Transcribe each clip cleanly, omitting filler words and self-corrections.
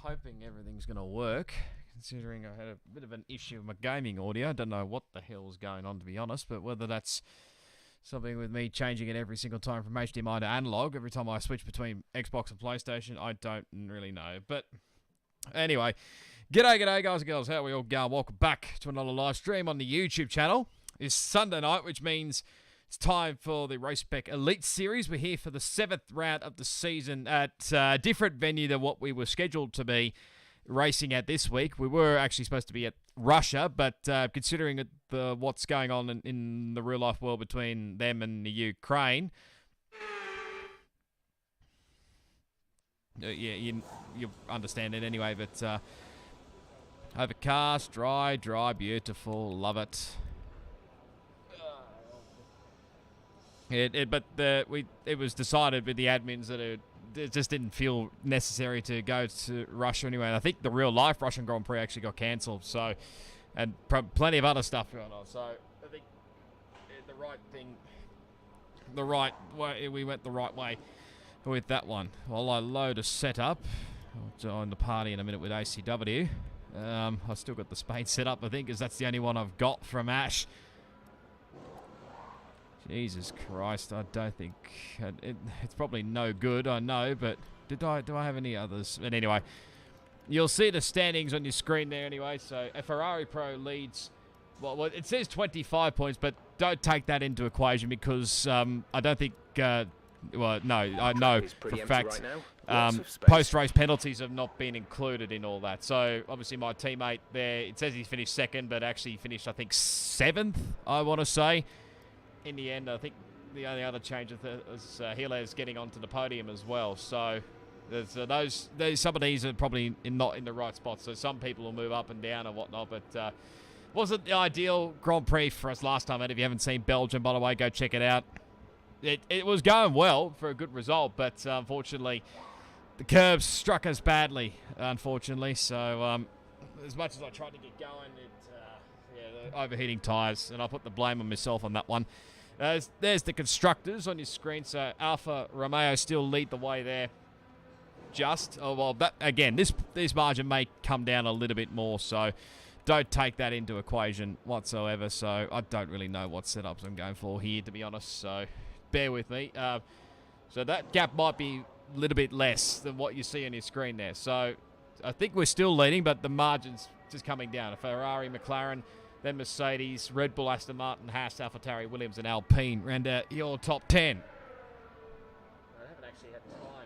hoping everything's going to work, considering I had a bit of an issue with my gaming audio. I don't know what the hell's going on, to be honest, but whether that's something with me changing it every single time from HDMI to analog, every time I switch between Xbox and PlayStation, I don't really know. But anyway, g'day guys and girls, how are we all going? Welcome back to another live stream on the YouTube channel. It's Sunday night, which means it's time for the RoscoArm Elite Series. We're here for the 7th round of the season at a different venue than what we were scheduled to be racing at this week. We were actually supposed to be at Russia, but considering what's going on in the real-life world between them and the Ukraine, you understand it anyway, but overcast, dry, beautiful, love it. It was decided with the admins that it just didn't feel necessary to go to Russia anyway. And I think the real life Russian Grand Prix actually got cancelled. So, and plenty of other stuff going on. So I think the right thing, the right way, we went the right way with that one. While I load a setup, I'll join the party in a minute with ACW. I've still got the Spain set up, I think, because that's the only one I've got from Ash. Jesus Christ, I don't think it's probably no good, I know, but do I have any others? But anyway, you'll see the standings on your screen there anyway. So a Ferrari Pro leads, well it says 25 points, but don't take that into equation because I don't think, I know for a fact post-race penalties have not been included in all that. So obviously my teammate there, it says he finished second, but actually he finished I think 7th, I want to say. In the end, I think the only other change is Hila's getting onto the podium as well. So there's some of these are probably not in the right spot. So some people will move up and down and whatnot. But wasn't the ideal Grand Prix for us last time. And if you haven't seen Belgium, by the way, go check it out. It was going well for a good result, but unfortunately, the curbs struck us badly. Unfortunately, so as much as I tried to get going, the overheating tyres, and I put the blame on myself on that one. There's the constructors on your screen. So Alfa, Romeo still lead the way there. That again, this margin may come down a little bit more, so don't take that into equation whatsoever. So I don't really know what setups I'm going for here, to be honest. So bear with me. So that gap might be a little bit less than what you see on your screen there. So I think we're still leading, but the margin's just coming down. A Ferrari, McLaren, then Mercedes, Red Bull, Aston Martin, Haas, AlphaTauri, Williams, and Alpine round out your top 10. I haven't actually had time.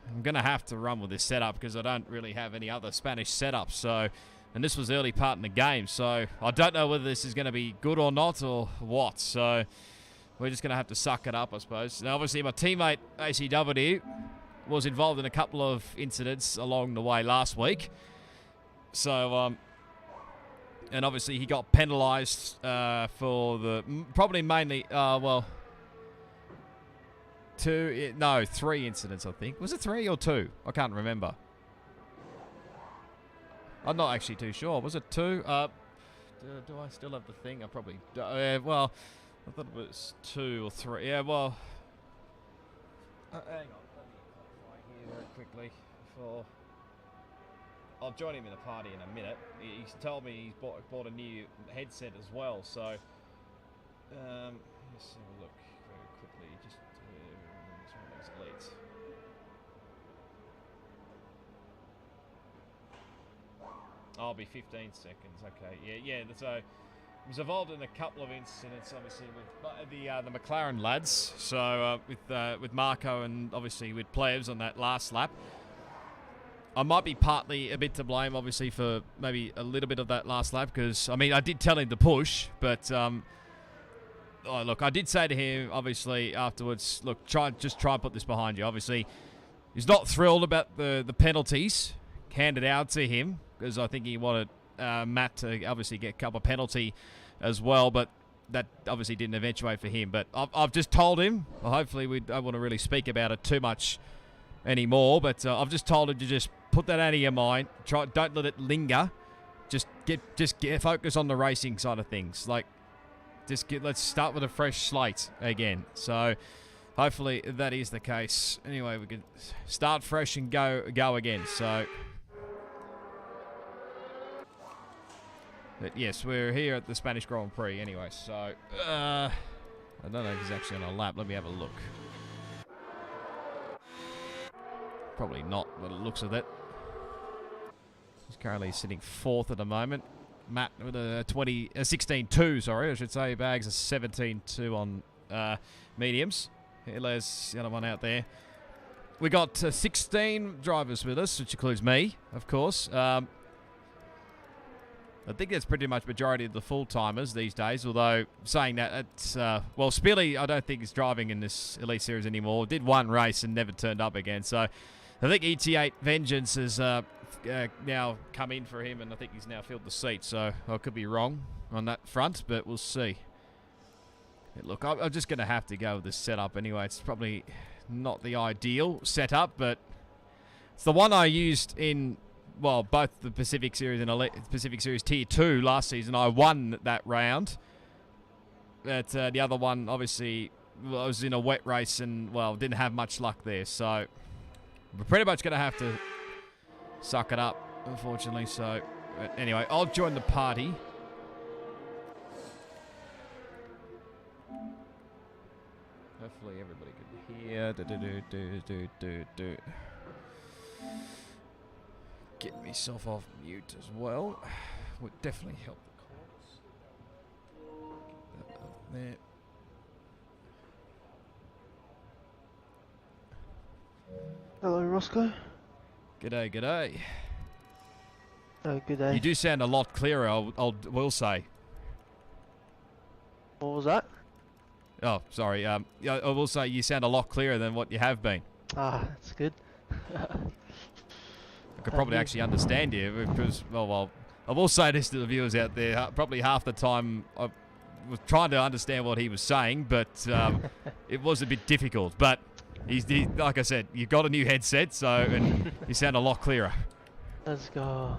I'm going to have to run with this setup because I don't really have any other Spanish setups. So, and this was early part in the game, so I don't know whether this is going to be good or not or what. So we're just going to have to suck it up, I suppose. Now, obviously, my teammate ACW was involved in a couple of incidents along the way last week. So, and obviously he got penalised for probably mainly, 3 incidents, I think. Was it 3 or 2? I can't remember. I'm not actually too sure. Was it 2? Do I still have the thing? I probably do. Well, I thought it was 2 or 3. Yeah, well, hang on. Let me here very quickly before I'll join him in the party in a minute. He's told me he's bought a new headset as well, so let's have a look very quickly. Just one of these elites. I'll be 15 seconds. Okay, yeah. So he was involved in a couple of incidents, obviously with the McLaren lads. So with Marco and obviously with Plebs on that last lap. I might be partly a bit to blame, obviously, for maybe a little bit of that last lap because, I mean, I did tell him to push, but, look, I did say to him, obviously, afterwards, look, try and put this behind you. Obviously, he's not thrilled about the penalties handed out to him because I think he wanted Matt to obviously get a couple of penalty as well, but that obviously didn't eventuate for him. But I've just told him, hopefully we don't want to really speak about it too much anymore, but I've just told him to just put that out of your mind. Don't let it linger. Just get focus on the racing side of things. Like, let's start with a fresh slate again. So hopefully that is the case. Anyway, we can start fresh and go again. So, but yes, we're here at the Spanish Grand Prix anyway. So, I don't know if he's actually on a lap. Let me have a look. Probably not, but it looks of it. He's currently sitting 4th at the moment. Matt with a 16.2, sorry, I should say. Bags a 17.2 on mediums. There's the other one out there. We got 16 drivers with us, which includes me, of course. I think that's pretty much majority of the full-timers these days, although saying that, it's, well, Spilly, I don't think is driving in this Elite Series anymore. Did one race and never turned up again, so I think ET8 Vengeance has now come in for him, and I think he's now filled the seat, so I could be wrong on that front, but we'll see. Look, I'm just going to have to go with this setup anyway. It's probably not the ideal setup, but it's the one I used in, well, both the Pacific Series and Pacific Series Tier 2 last season. I won that round. But the other one, obviously, well, I was in a wet race and, well, didn't have much luck there. So we're pretty much going to have to suck it up, unfortunately. So, but anyway, I'll join the party. Hopefully everybody can hear. Get myself off mute as well. Would definitely help the cause. Get that up there. Hello, Roscoe. G'day, g'day. Oh, good day. You do sound a lot clearer, will say. What was that? Oh, sorry. Yeah, I will say you sound a lot clearer than what you have been. Ah, that's good. I could probably actually understand you because, well, I will say this to the viewers out there. Probably half the time I was trying to understand what he was saying, but it was a bit difficult. But he, like I said, you've got a new headset, so and you sound a lot clearer. Let's go.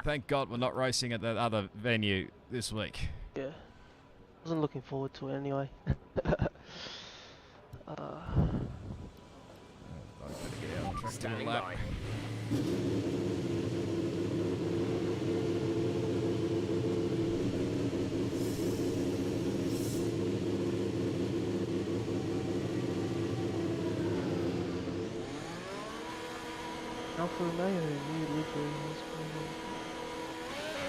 Thank God we're not racing at that other venue this week. Yeah. Wasn't looking forward to it anyway. Standing by. Alfa Romeo, new livery has been...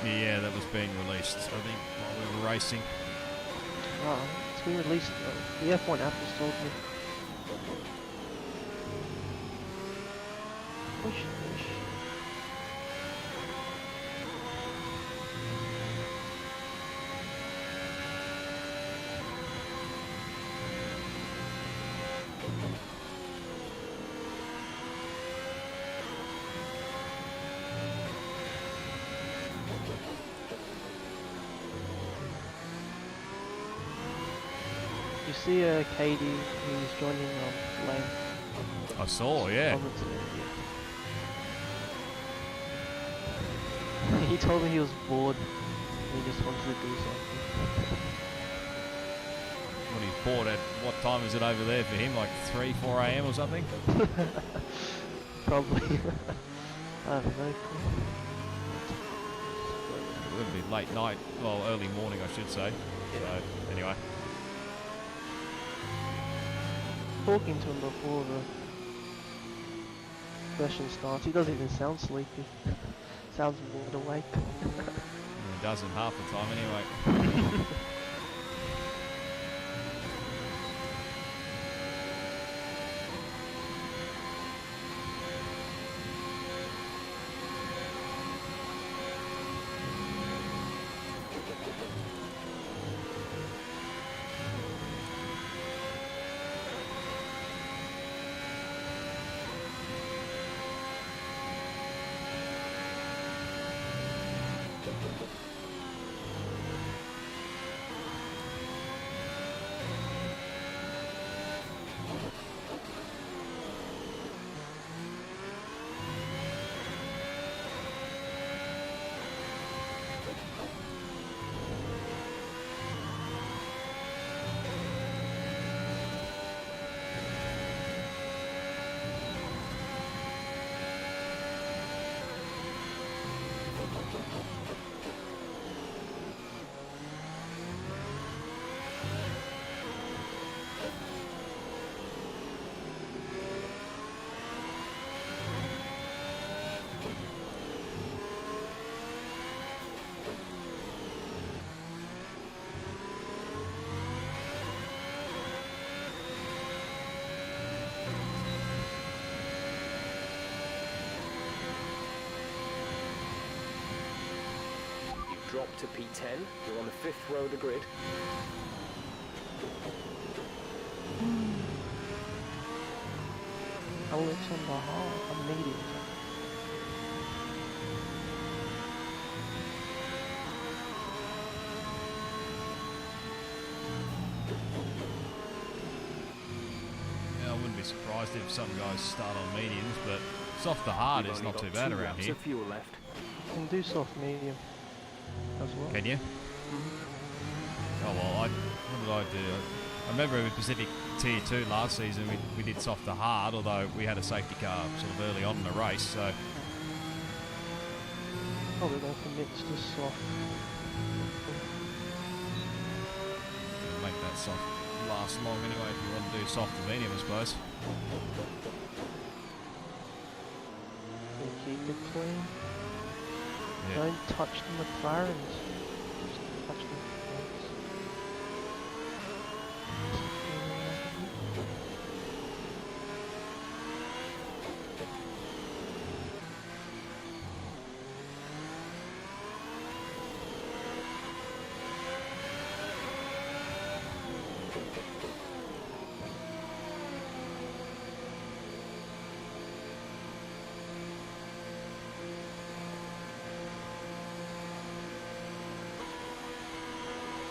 Yeah, that was being released, I think, while we were racing. Oh, it's been released. The F1 app has told me. Push. You see Katie, who's joining Lane. I saw, yeah. He told me he was bored and he just wanted to do something. When he's bored at what time is it over there for him? Like 3, 4 a.m. or something? Probably. I don't know. It would be late night, well, early morning, I should say. Yeah. So, anyway. Talking to him before the session starts, he doesn't even sound sleepy. Sounds wide awake. It doesn't half the time anyway. Drop to P10. You're on the 5th row of the grid. Alexander Hall, a medium. Yeah, I wouldn't be surprised if some guys start on mediums, but soft to hard You've is only not too got bad 2 around laps here. of fuel left. You can do soft medium as well. Can you? Mhm. Oh well, what did I do? I remember with Pacific Tier 2 last season, we did soft to hard, although we had a safety car sort of early on in the race, so Probably going to mix to soft. make that soft last long anyway if you want to do soft to medium, I suppose. You keep it clean. Yeah. Don't touch the McLarens. Just touch the Fords.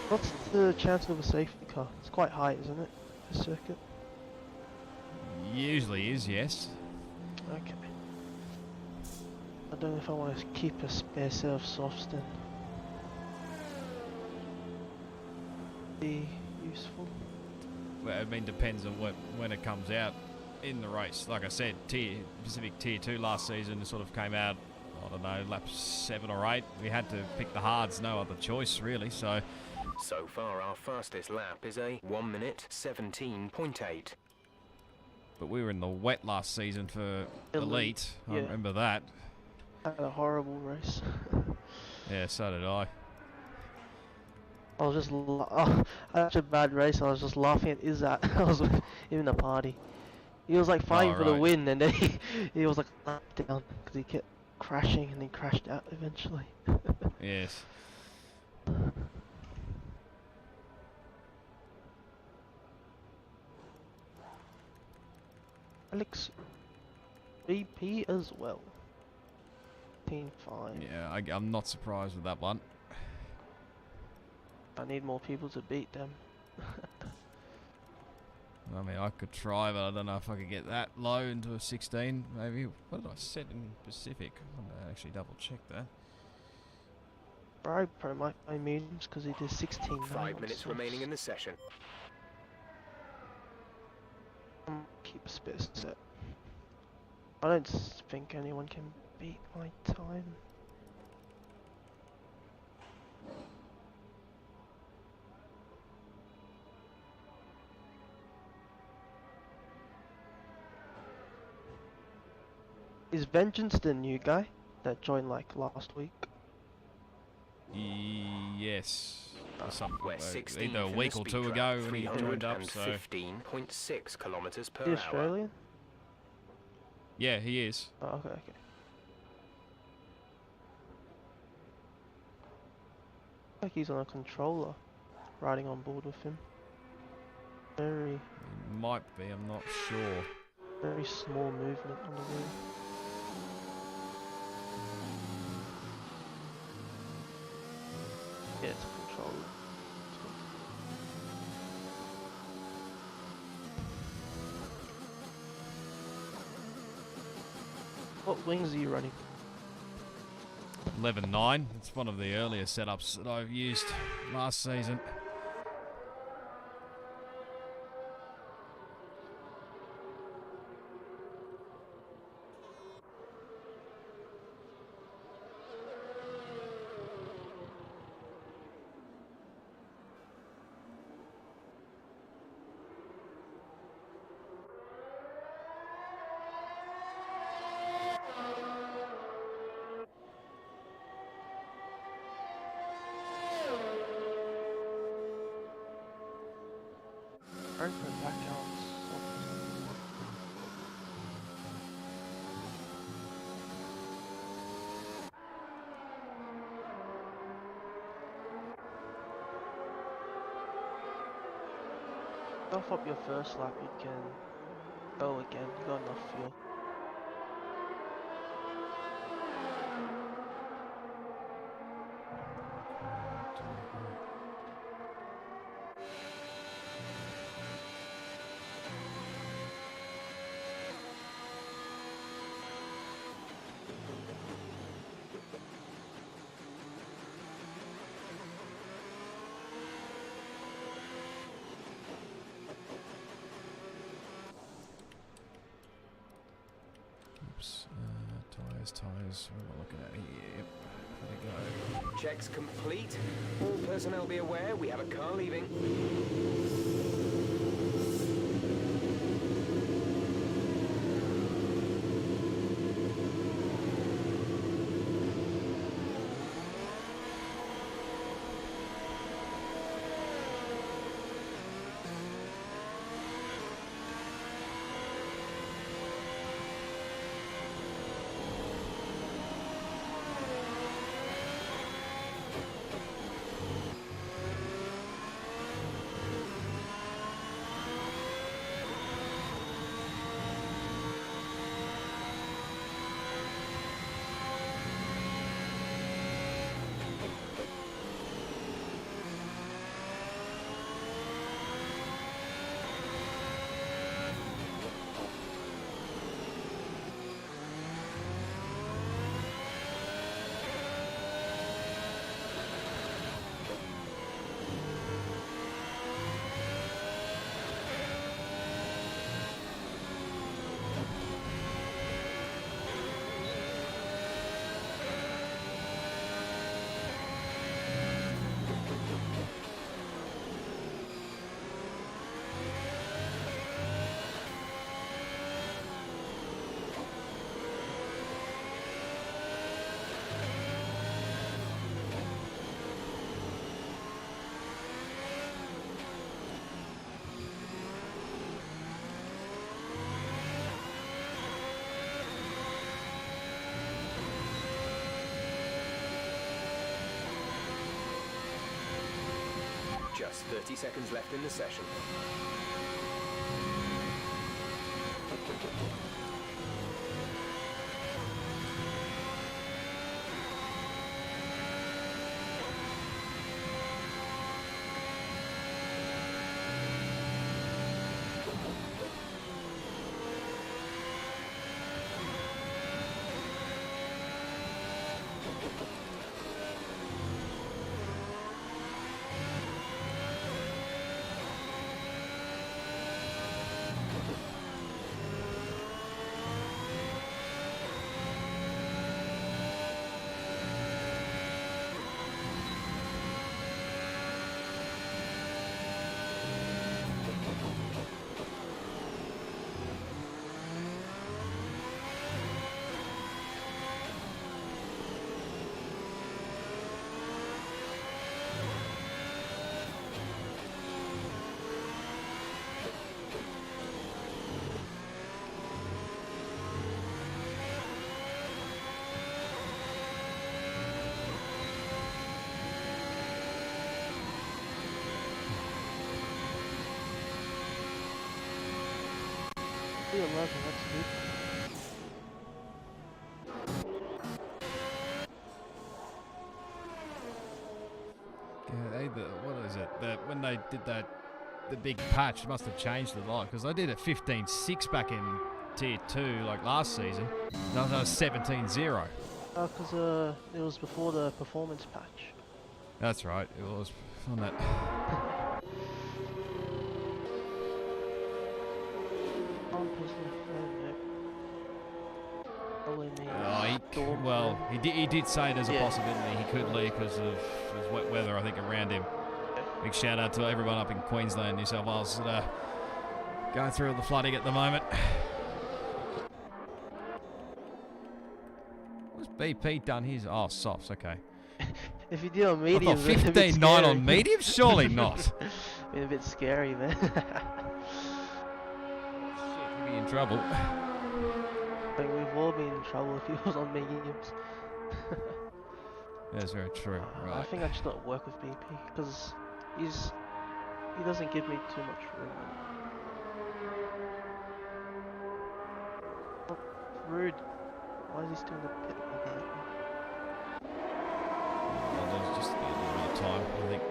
What's the chance of a safety car? It's quite high, isn't it? The circuit. Usually is, yes. Okay. I don't know if I want to keep a spare set of softs then. Be useful. Well, I mean, depends on when it comes out in the race. Like I said, Pacific Tier 2 last season sort of came out, I don't know, lap 7 or 8. We had to pick the hards, no other choice really, so... So far, our fastest lap is a 1 minute 17.8. But we were in the wet last season for Elite. I yeah. remember that. Had a horrible race. Yeah, so did I. I was just I had such a bad race. I was just laughing at Izzat. I was with him in a party. He was like fighting for the right. win, and then he was like down because he kept crashing, and he crashed out eventually. Yes. Alex, VP as well. Team 5. Yeah, I'm not surprised with that one. I need more people to beat them. I mean, I could try, but I don't know if I could get that low into a 16, maybe. What did I set in Pacific? I'm going to actually double check that. Bro might play mediums because he did 16. 5 minutes remaining in the session. Keep a spare set. I don't think anyone can beat my time. Is Vengeance the new guy that joined like last week? Yes. Or something. We're 16th Either a in week the or speed two trap, ago when he joined up, so... 315.6 kilometers per The hour. Australian? Yeah, he is. Oh, okay. Like he's on a controller, riding on board with him. Very, He might be, I'm not sure. very small movement on the wheel. Yeah, it's a controller. What wings are you running? 11.9. It's one of the earlier setups that I've used last season. Front and back out. Off up your first lap, you can go again. You got enough fuel. Oops. Tyres. What am I looking at here? Yep. There we go. Checks complete. All personnel be aware, we have a car leaving. Just 30 seconds left in the session. P11, that's good. Yeah, what is it? When they did the big patch, must have changed a lot because I did it 15.6 back in Tier 2 like last season. Now I was 17.0. Because it was before the performance patch. That's right, it was on that. He did say there's a possibility he could leave because of wet weather, I think, around him. Big shout out to everyone up in Queensland, New South Wales that are going through the flooding at the moment. What's BP done his? Oh, softs, okay. If you do on medium, I thought 15.9 on medium? Surely not. Been a bit scary, man. Shit, you'll be in trouble. I think we've all been in trouble if he was on mediums. That's very true. Right. I think I just got to work with BP because he's he doesn't give me too much room. Oh, rude. Why is he still in the pit behind me? Well, there's just a little bit of time, I think.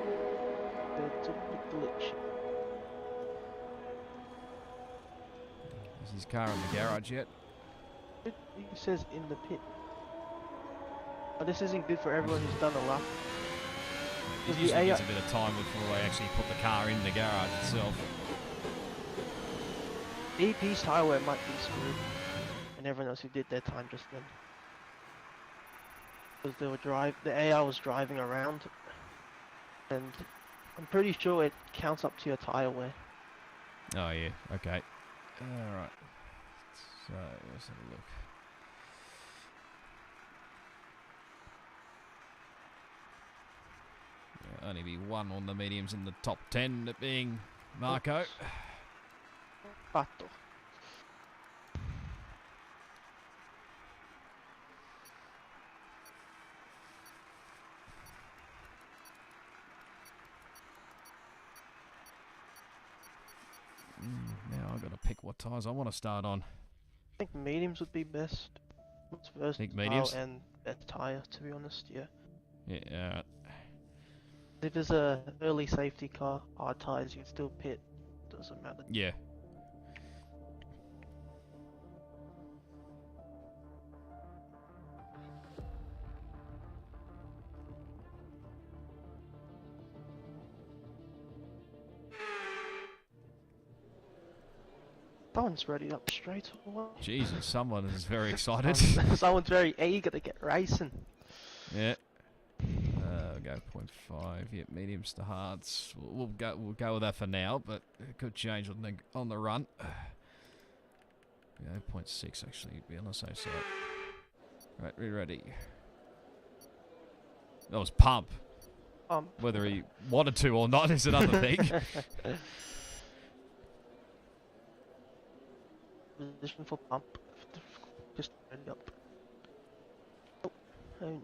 It's a bit glitch. Is his car in the garage yet? It says in the pit. But this isn't good for everyone who's done a lap. It usually gives a bit of time before they actually put the car in the garage itself. EP's tyre wear might be screwed. And everyone else who did their time just then. Because they were the AI was driving around. And I'm pretty sure it counts up to your tyre wear. Oh yeah, okay. Alright. So, let's have a look. There'll only be one on the mediums in the top 10, that being Marco. Pato. Now I've got to pick what tyres I want to start on. I think mediums would be best. What's first? Think mediums? And best tyre, to be honest, yeah. Yeah, alright. If there's a early safety car, hard tyres, you can still pit. Doesn't matter. Yeah. Someone's ready up straight away. Jesus, someone is very excited. Someone's very eager to get racing. Yeah. Go 0.5. Yep, mediums to hards. We'll go with that for now, but it could change on the run. Yeah, 0.6 actually. Be on the safe side. Right, we ready. That was pump. Whether he wanted to or not is another thing. Position for pump. Just ready up. Oh no.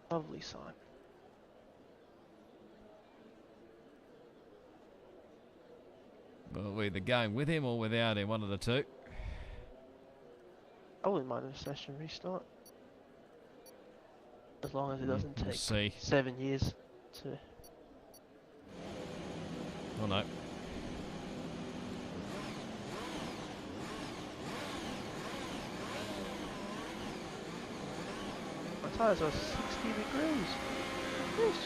Lovely sign. Well, we're either going with him or without him, one of the two. I wouldn't mind a session restart. As long as it doesn't We'll take see. 7 years to... Oh no. My tyres are 60 degrees. Yes.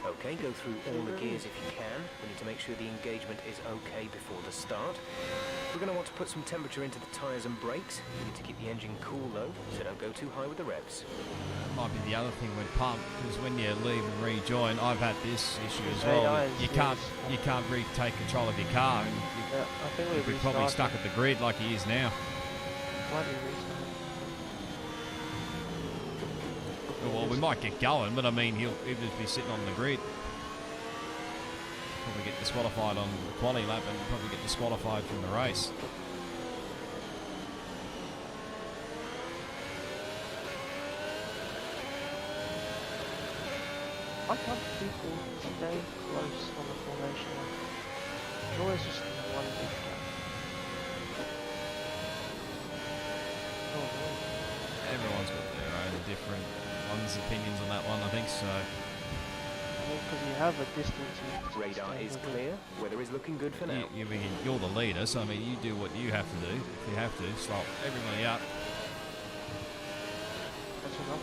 Okay, go through all the gears if you can. We need to make sure the engagement is okay before the start. We're going to want to put some temperature into the tyres and brakes. We need to keep the engine cool though, so don't go too high with the revs. Might be the other thing with pump, because when you leave and rejoin, I've had this issue as well. You can't retake control of your car, and Yeah, I think you're probably stuck at the grid like he is now. Might be restarted. Well, we might get going, but I mean, he'll just be sitting on the grid. Probably get disqualified on the quali lap and probably get disqualified from the race. I can't people stay close on the formation line. It's always just one big gap. Oh no. Everyone's got their own different opinions on that one, I think so. Because you have a distance. Radar is clear. Weather is looking good for now. You're the leader, so I mean, you do what you have to do. If you have to, stop everybody up. That's enough.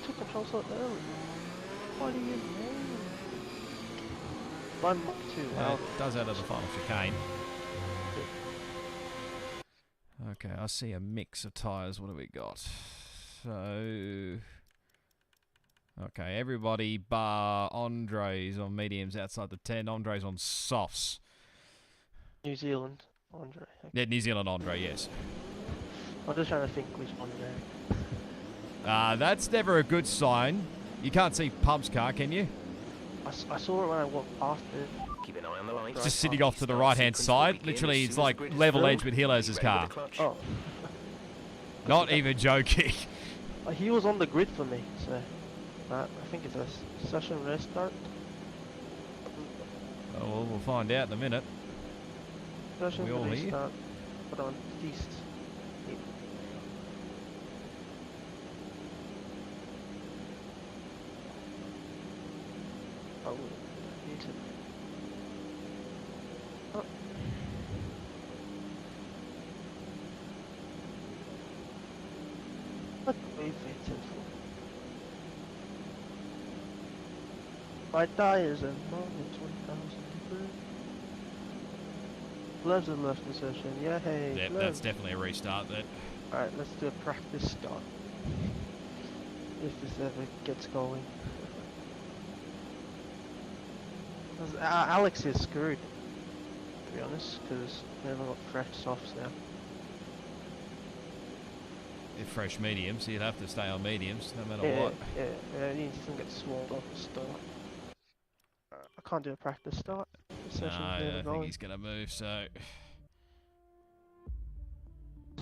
Took control so early. What do you mean? One too loud. It does out of the final chicane. Okay, I see a mix of tyres. What do we got? So... Okay, everybody bar Andre's on mediums outside the 10. Andre's on softs. New Zealand, Andre. Okay. Yeah, New Zealand Andre, yes. I'm just trying to think which Andre. That's never a good sign. You can't see Pump's car, can you? I saw it when I walked past it. Keep an eye on the lights. It's just sitting off to the right-hand side. Literally, it's like level edge with Hilo's car. Oh. Not even joking. He was on the grid for me, so I think it's a session restart. Oh, well, we'll find out in a minute. Session We all here? restart. Put on east. Oh, need to. Oh. What wave it's in for? My tires are minus 1,000 degrees. Gloves are left in session. Yeah, hey. Yep, that's definitely a restart then. Alright, let's do a practice start. If this ever gets going. 'Cause Alex is screwed, to be honest, because we haven't got fresh softs now. They're fresh mediums, you'd have to stay on mediums no matter Yeah, what. yeah, he needs to get swallowed off the start. I can't do a practice start. The No, session's I never don't think going. he's going to move, so...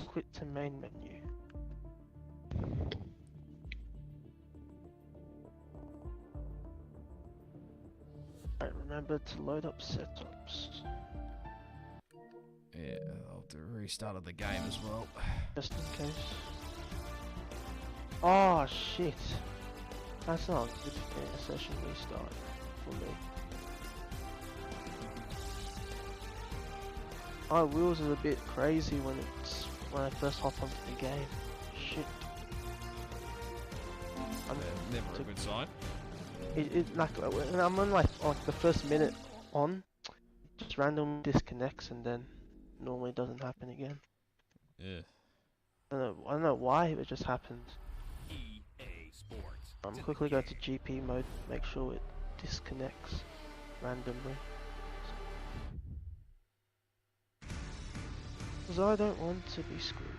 Quit to main menu. Alright, remember to load up setups. Yeah, I'll do a restart of the game as well. Just in case. Oh shit. That's not good for a session restart for me. My wheels are a bit crazy when I first hop onto the game. Shit. Never a good sign. Like when I'm on like the first minute on, it just randomly disconnects and then normally doesn't happen again. Yeah. I don't know why it just happens. EA Sports. I'm quickly go to GP mode, make sure it disconnects randomly. Because I don't want to be screwed.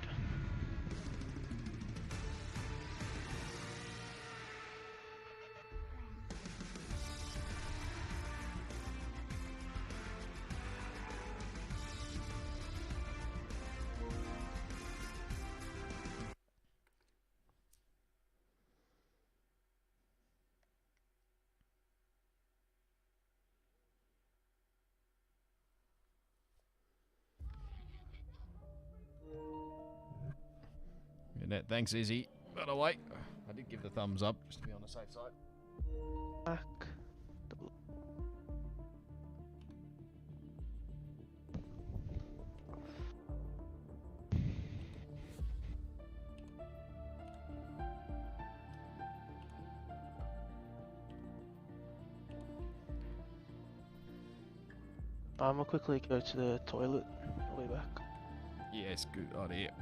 Thanks, Izzy. By the way, I did give the thumbs up just to be on the safe side. Back. I'm gonna quickly go to the toilet. I'll be back. Yes, good idea.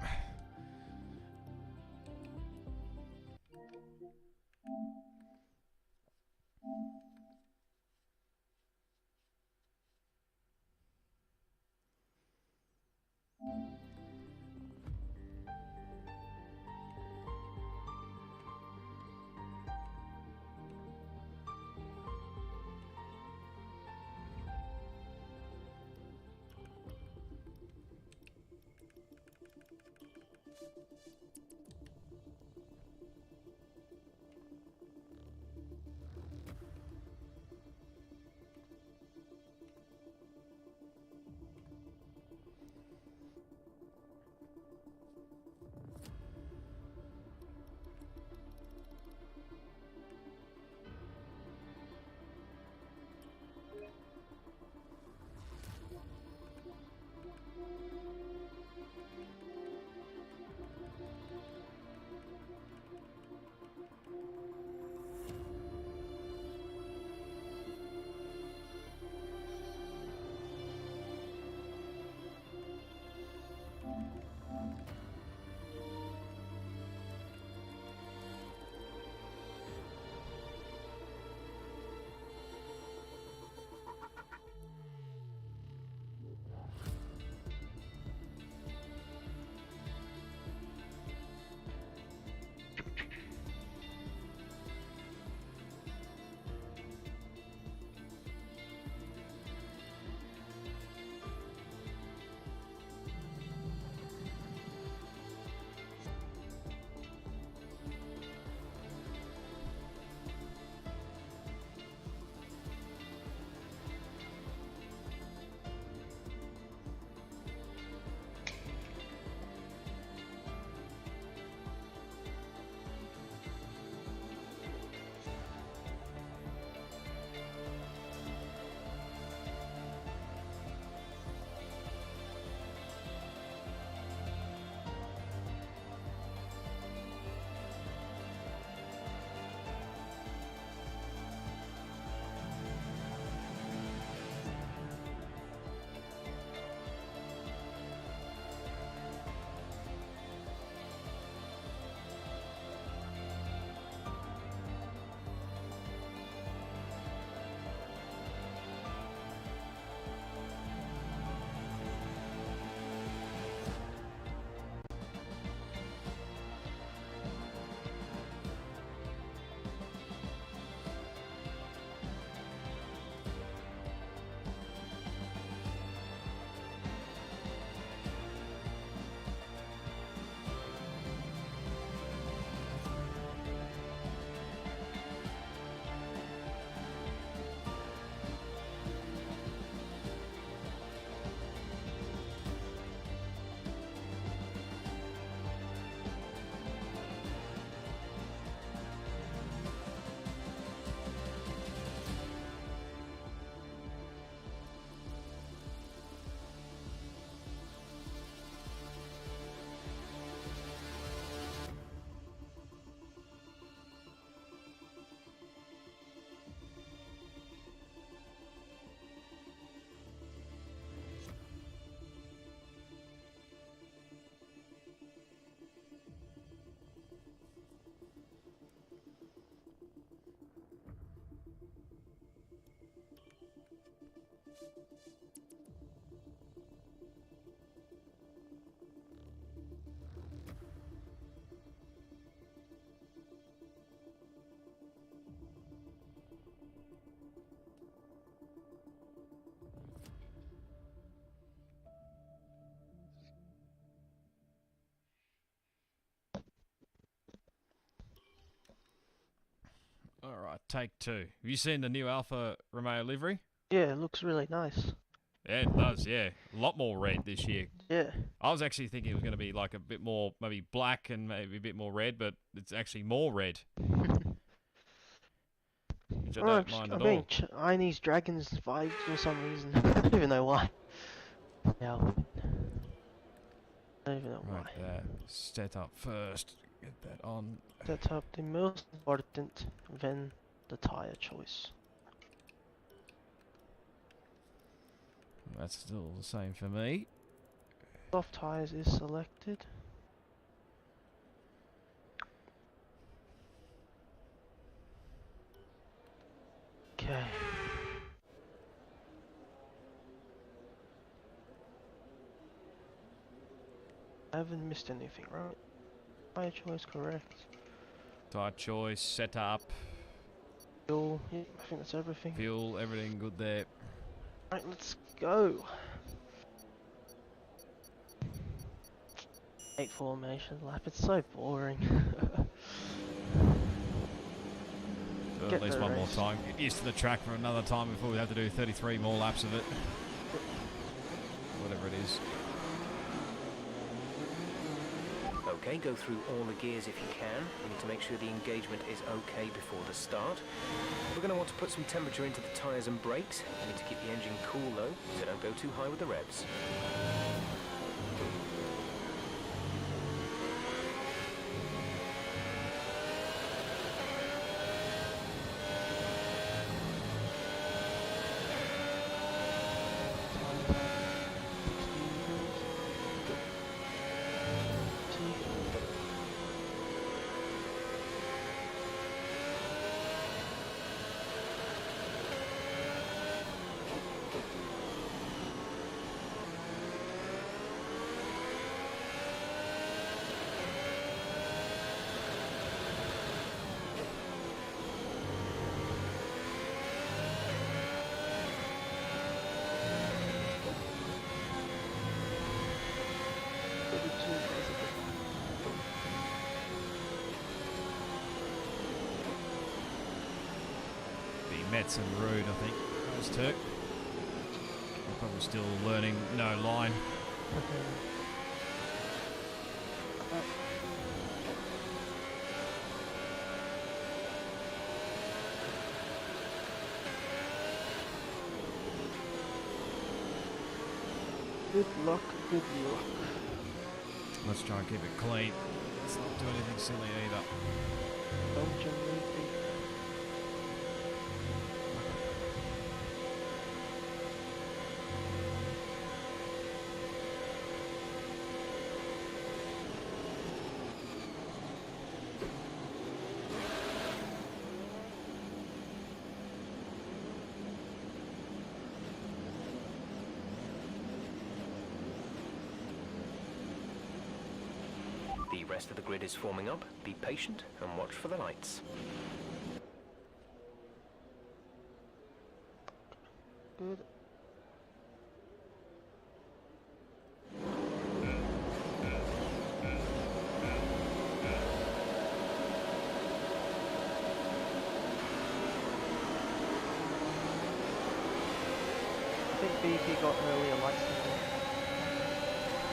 All right, take two. Have you seen the new Alfa Romeo livery? Yeah, it looks really nice. Yeah, it does, yeah. A lot more red this year. Yeah. I was actually thinking it was going to be like a bit more, maybe black and maybe a bit more red, but it's actually more red. Which I don't mind I'm at getting all. Chinese dragons vibes for some reason. I don't even know why. Yeah, I don't even know Right why. there. Set up first. Get that on. That's up the most important than the tire choice. That's still the same for me. Soft tires is selected. Okay. I haven't missed anything, right? Tire choice correct. Tire choice, set up, Fuel, yeah, I think that's everything. fuel, everything good there. Right, let's go. 8 formation lap, it's so boring. Do it Get at least the one more race. time. Get used to the track for another time before we have to do 33 more laps of it. Whatever it is. Okay, go through all the gears if you can. We need to make sure the engagement is okay before the start. We're going to want to put some temperature into the tyres and brakes. You need to keep the engine cool though, so don't go too high with the revs. Metz and Rude, I think. Those two. I'm probably still learning no line. Good luck, good luck. Let's try and keep it clean. Let's not do anything silly either. Don't generate the The rest of the grid is forming up. Be patient and watch for the lights. good. I think BP got earlier lights than me.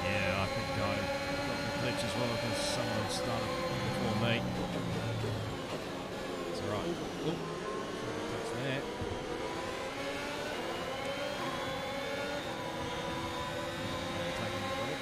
Yeah, I think I got the glitch as well because someone started before me. It's alright. Touch there. Taking the break.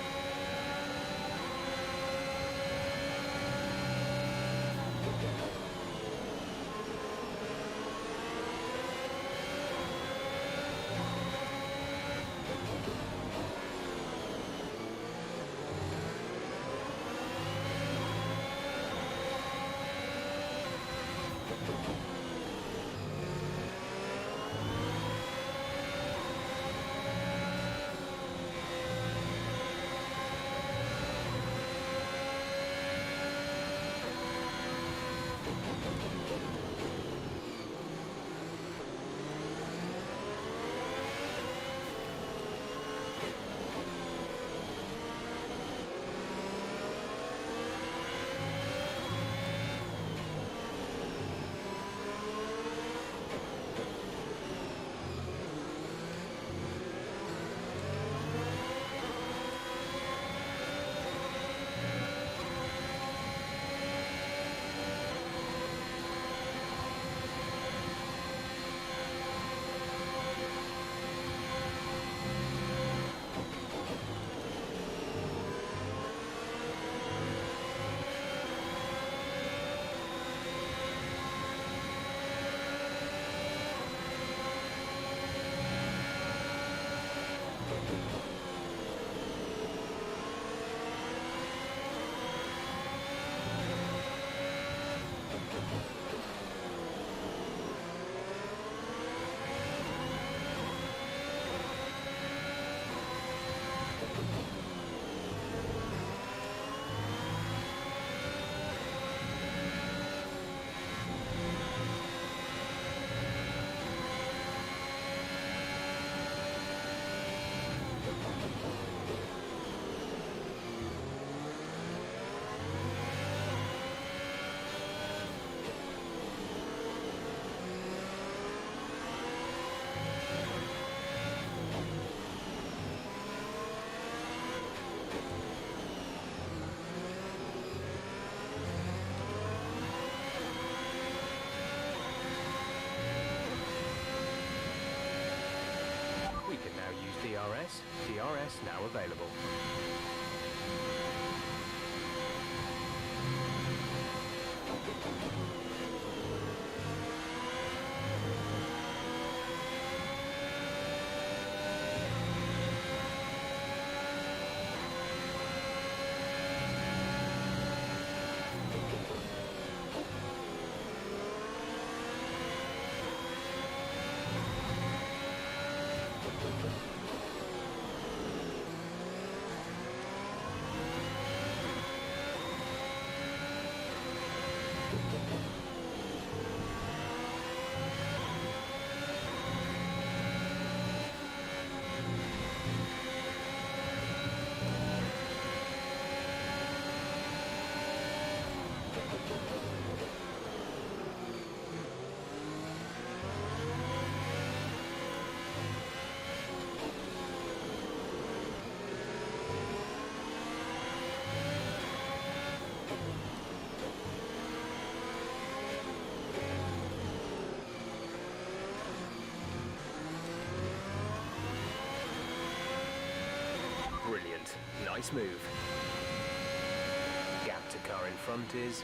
DRS now available. Brilliant. Nice move. Gap to car in front is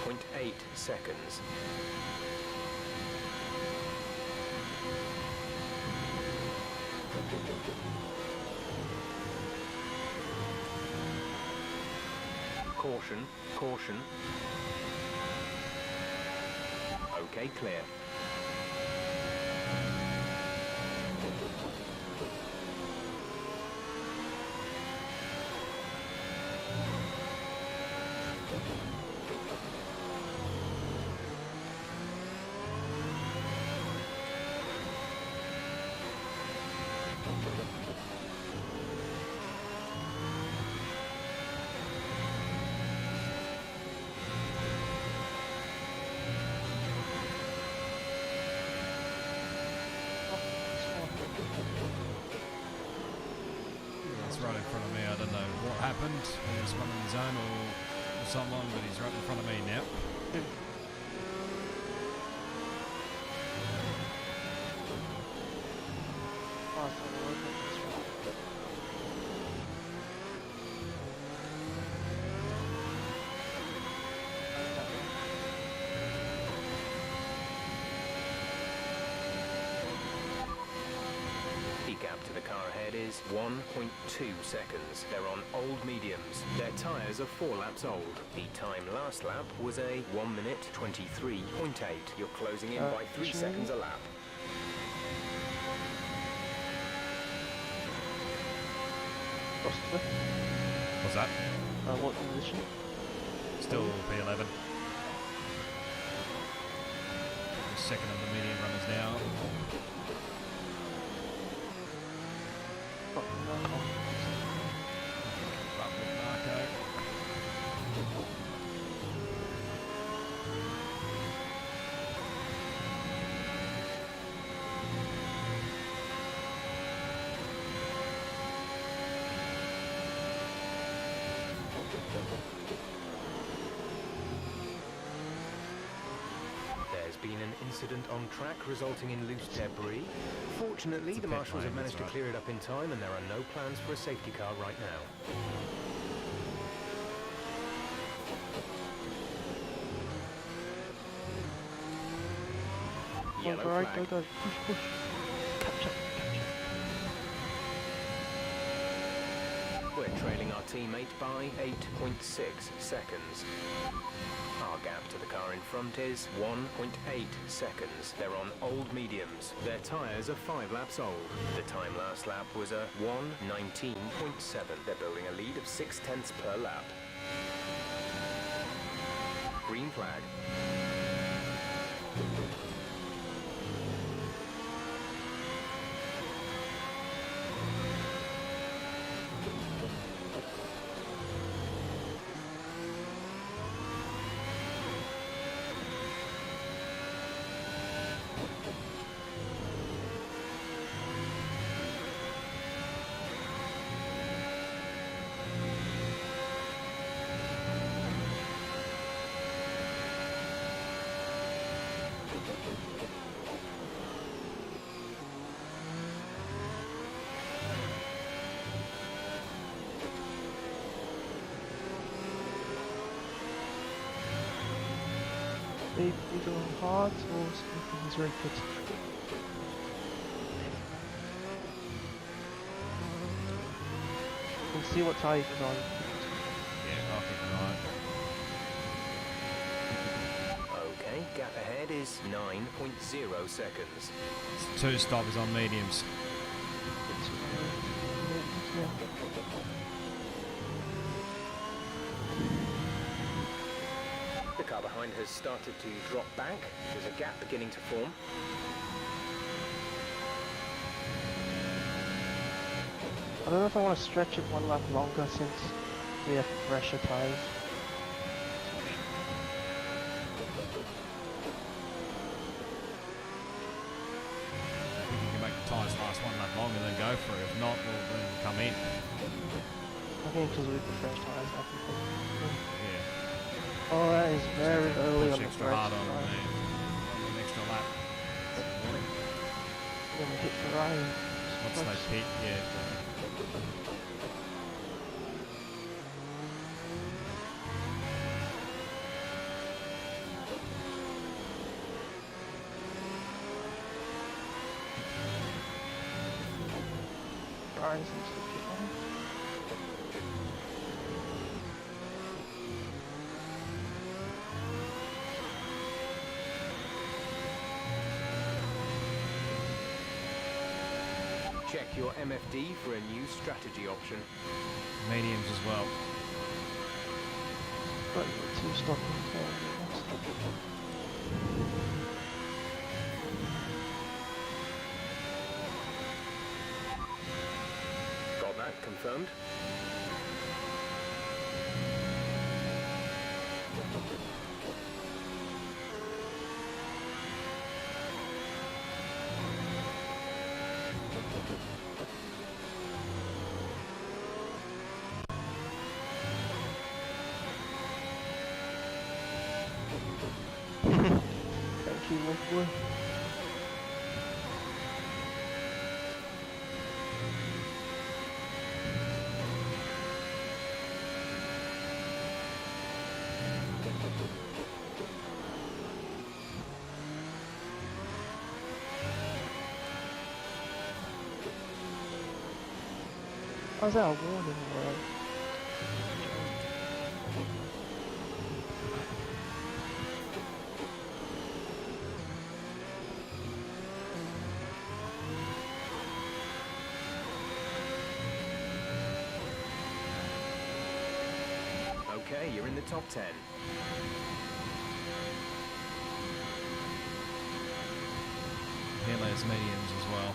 2.8 seconds. Caution, caution. Okay, clear. Right in front of me. I don't know what happened. He was running his own or someone, but he's right in front of me now. Gap to the car ahead is 1.2 seconds. They're on old mediums. Their tyres are 4 laps old. The time last lap was a 1 minute 23.8. You're closing in by 3 seconds a lap. What's that? What position? Still P11. Second of the medium runners now. There's been an incident on track resulting in loose debris. Fortunately, the marshals have managed to clear it up in time and there are no plans for a safety car right now. Yellow flag. Go. Push. Capture. We're trailing our teammate by 8.6 seconds. Our gap to the car in front is 1.8 seconds. They're on old mediums. Their tyres are 5 laps old. The time last lap was a 1:19.7. They're building a lead of 0.6 per lap. Green flag. either on hard or something is very good. You can see what tire he's on. Yeah, I'll keep an eye on it. Okay, gap ahead is 9.0 seconds. 2 stop is on mediums. Yeah. The car behind has started to drop back. There's a gap beginning to form. I don't know if I want to stretch it one lap longer since we have fresher tires. If you can make the tyres last 1 lap longer, then go for it. If not, we'll then come in. I think because with the fresh tires, I can think. Yeah. Oh, that is very early on Push the extra brakes. hard on it, man. An extra lap. I'm gonna hit Ferrari. Once they pit, yeah. Ferrari seems to be fine. Check your MFD for a new strategy option. Mediums as well. Got your 2 stopping tires. Got that confirmed? Thank you, my boy. How's that a warning, bro? Okay, you're in the top 10. Headlights mediums as well.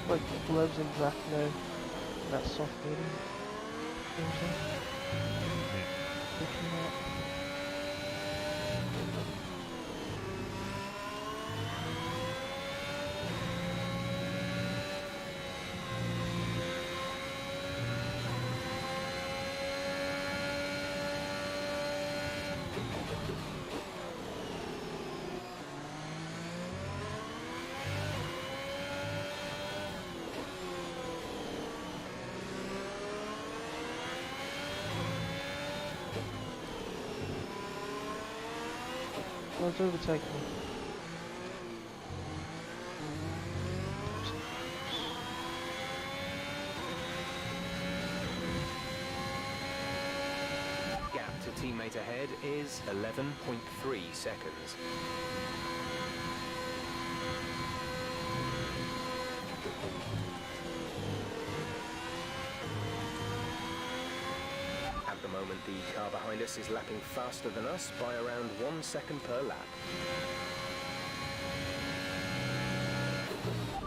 Like gloves and black now. That soft medium. Things like. Looking at. Well, it's overtaking me. Gap to teammate ahead is 11.3 seconds. At the moment, the car behind us is lapping faster than us by around 1 second per lap.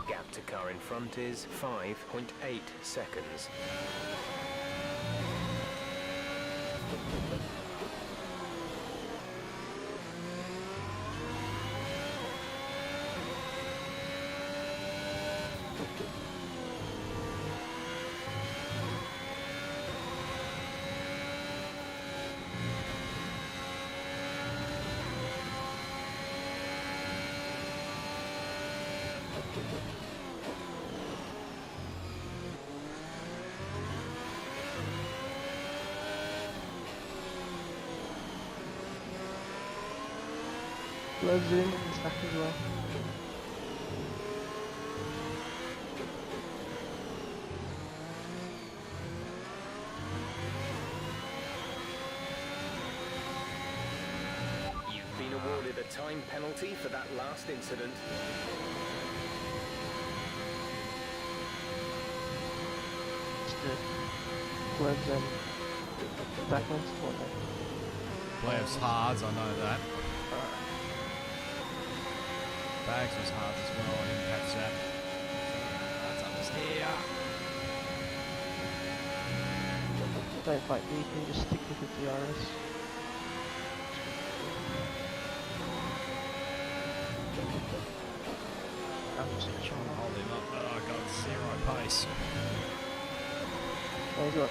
Gap to car in front is 5.8 seconds. Gloves in and stack as well. You've been awarded a time penalty for that last incident. Just do gloves and backwards. What the? Gloves hards, I know that. Bags was hard as well, I didn't catch that. That's up here. Don't fight BP, just stick with the DRS. I'm just trying to Hold him up. Oh, I got 0 pace. Oh, he's got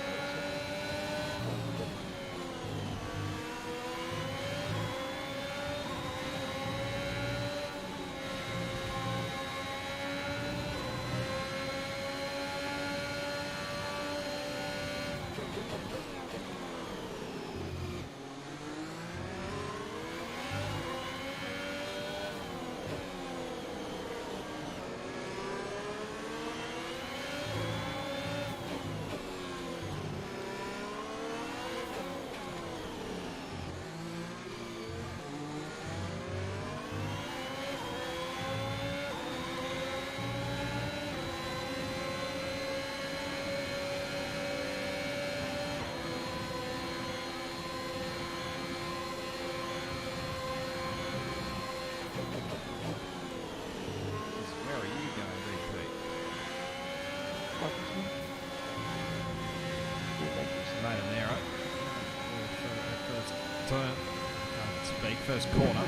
Where are you going, BP? Made him there, right? First turn. Can't speak. First corner.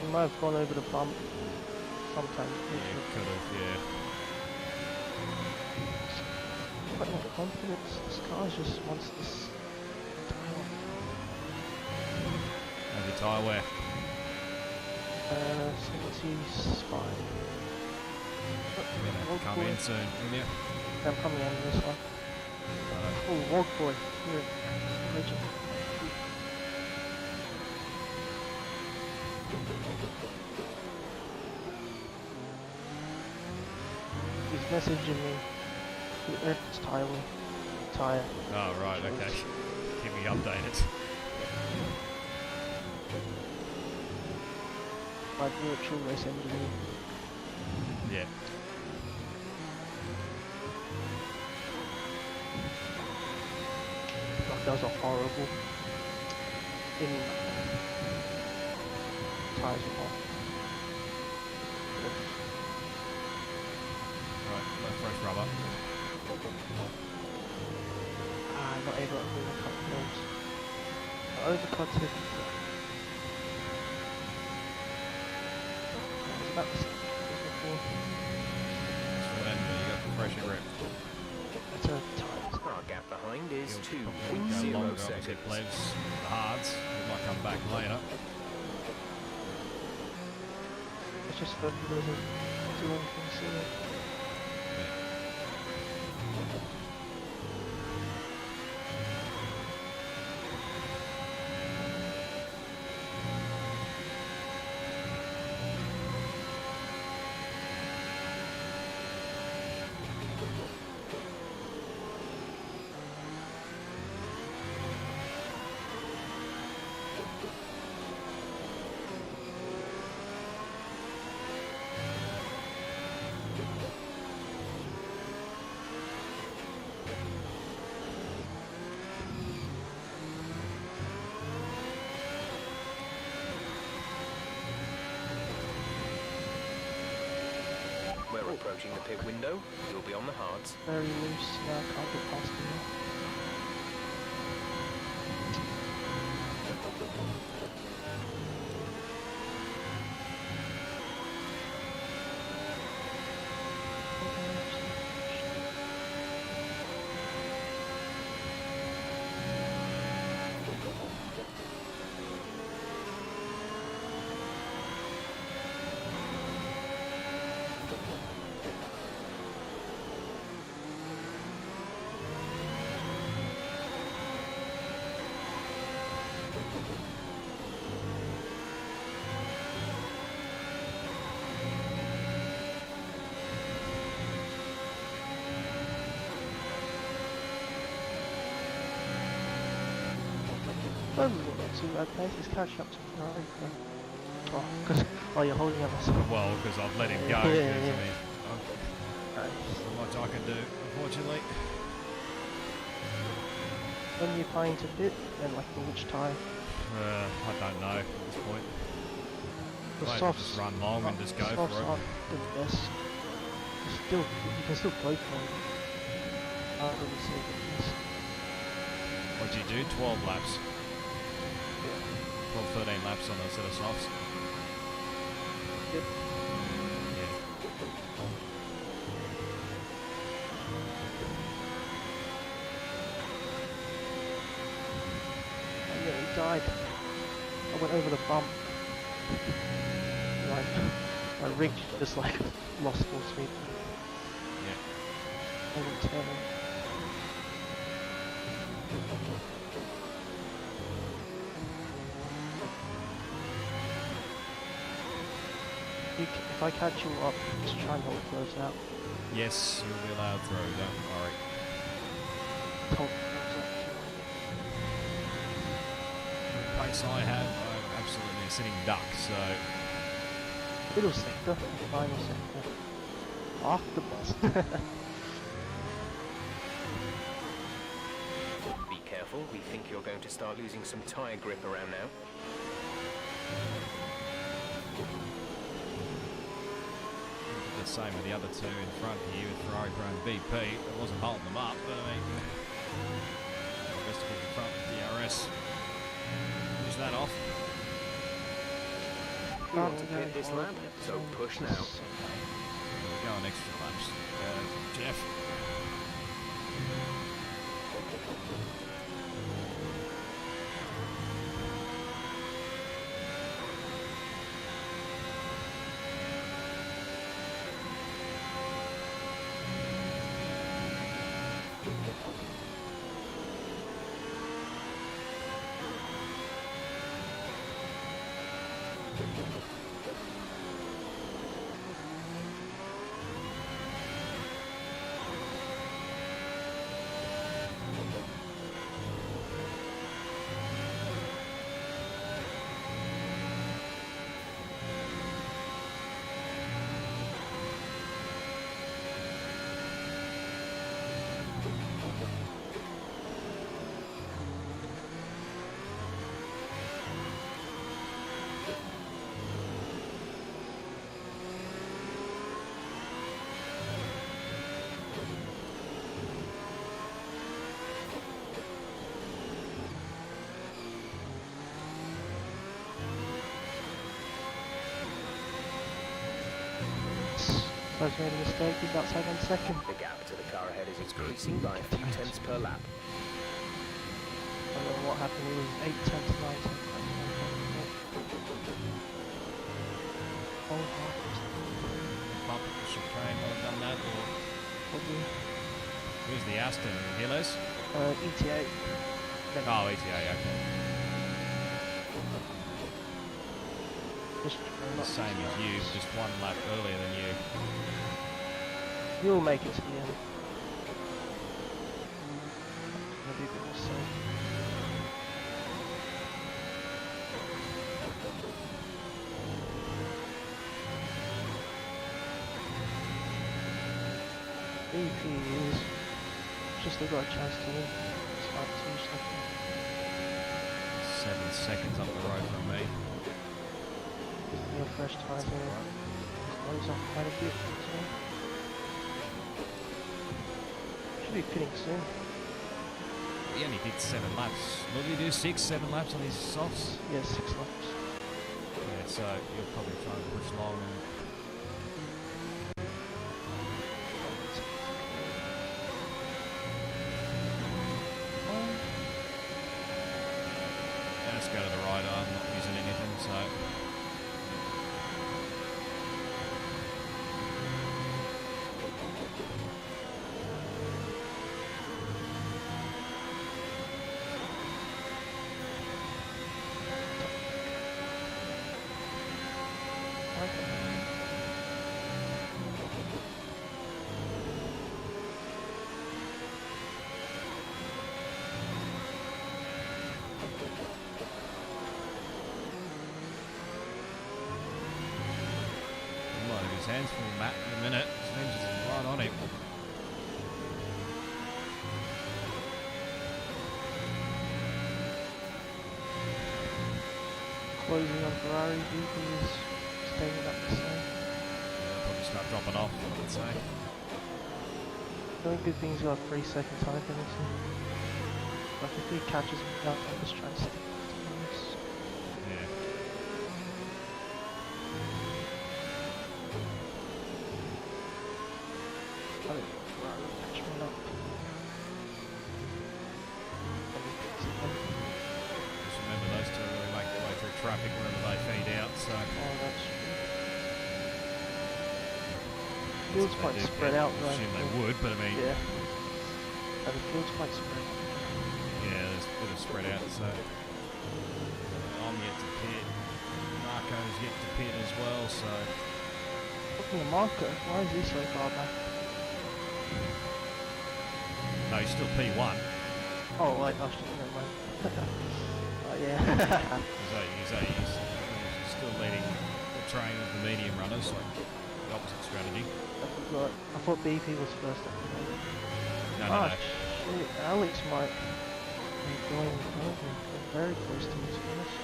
He might have gone over the bump sometimes. Yeah, could have, yeah. Quite not confidence. This car just wants this tire. How's your tyre wear? 75. You're going to come in soon, will you? I'm coming in this one. Oh, Wog Boy. Here. Legend. He's messaging me. It's tire. Tire. Oh, right, okay. Keep me updated. My virtual race engineer. Yeah. Like those are horrible. In tires are hot. Right, no fresh rubber. I'm not able to overcut those. I overcut it. About the same as before. Remember, you got the fresher grip. That's a time. Our gap behind is You'll probably go 2.0 longer, obviously, seconds. plebs, the hards. We might come back later. It's just for the do anything silly. We're approaching the pit window. You'll be on the hards. Very loose now, can't get past him. Not too bad pace. He's catching up to Ferrari. Oh, because you're holding up. Well, because I've let him go. Yeah, 'cause, yeah. I mean, not much I can do, unfortunately. When you planning to pit, and like for which tyre? I don't know at this point. The Might softs just run long and just go the for softs it. aren't the best. You can still go for it. I don't really see it. What'd you do? 12 laps. 12, 13 laps on a set of softs. Yep. Yeah. Oh, yeah, he died. I went over the bump. Like, my rig just like lost full speed. Yeah. Over 10. If I catch you up, just try and hold close out. Yes, you'll be allowed through, don't worry. Hold close out. The pace I have, I'm absolutely a sitting duck, so Middle sector, final sector. After the bus. Be careful, we think you're going to start losing some tyre grip around now. the same with the other two in front here with Ferrari Pro and BP. It wasn't holding them up, but I mean, best to keep in front with DRS. Finish that off. We want to pit this lap, so push now. We're going extra laps. Jeff. I was made a mistake, he's outside on second. The gap to the car ahead is increasing by a few tenths per lap. I don't know what happened, it was 8 tenths, 9 tenths. Oh, Bump at the chicane, well done that. Or probably. who's the Aston? Hillis? ETA. Oh, ETA, okay. Just The same as you, just one lap earlier than you. You'll make it to the end. Maybe a bit more safe. BP is just they've got a chance to win. It's like 2 seconds. 7 seconds up the road from me. Your fresh time here. He's off quite a bit. So. Should be pitting soon. He only did 7 laps. What did he do? 6, 7 laps on his softs? Yeah, 6 laps. Yeah, so you'll probably try and push long and let's go to the right. I'm not using anything, so. hands full, Matt, in a minute. His engine's right on him. Closing on Ferrari vehicle is staying up the same. Yeah, probably start dropping off, I would say. The only good thing he's got a 3-second time penalty. Like if he catches me up, I'm just trying to stick to this. Yeah. I don't think Ferrari will catch me up. Just remember those two really make their way through traffic wherever they feed out, so... Oh, that's true. Field's quite spread out I though. assume they would, but I mean... Yeah. And the field's quite spread out. Yeah, there's a bit of spread out, so... I'm yet to pit. Marco's yet to pit as well, so... Looking at Marco, why is he so far back? No, he's still P1. Oh, right, I should never mind. Oh, yeah. He's still leading the train of the medium runners, like the opposite strategy. I forgot. I thought BP was first at the moment. No, Oh, shit. Alex might be going over. Very close to me, to be honest.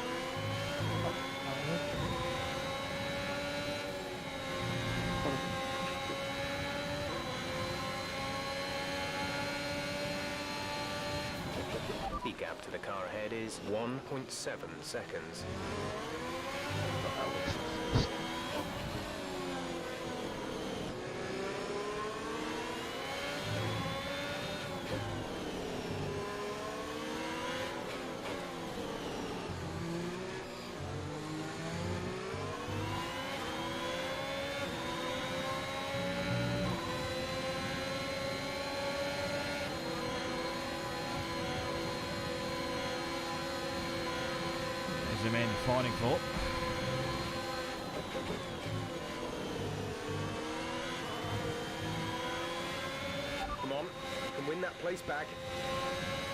The gap to the car ahead is 1.7 seconds. The man you're fighting for. Come on, you can win that place back.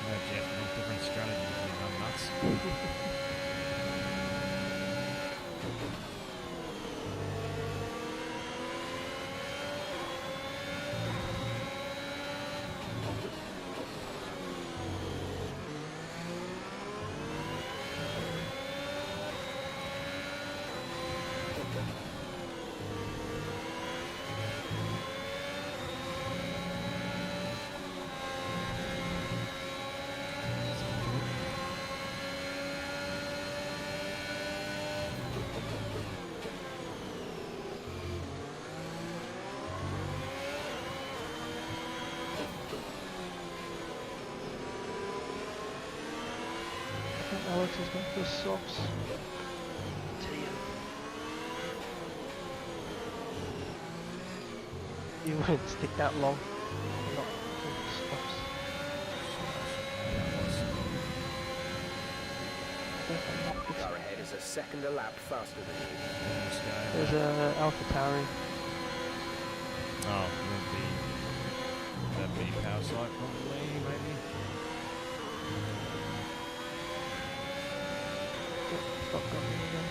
No, Jeff, there's different strategies, you run nuts. Alex has got the socks. You wouldn't stick that long. Not with the socks. The car ahead is a second a lap faster than you. There's a Alfa Tauri. Oh, that'd be power site probably, maybe. Stop going again.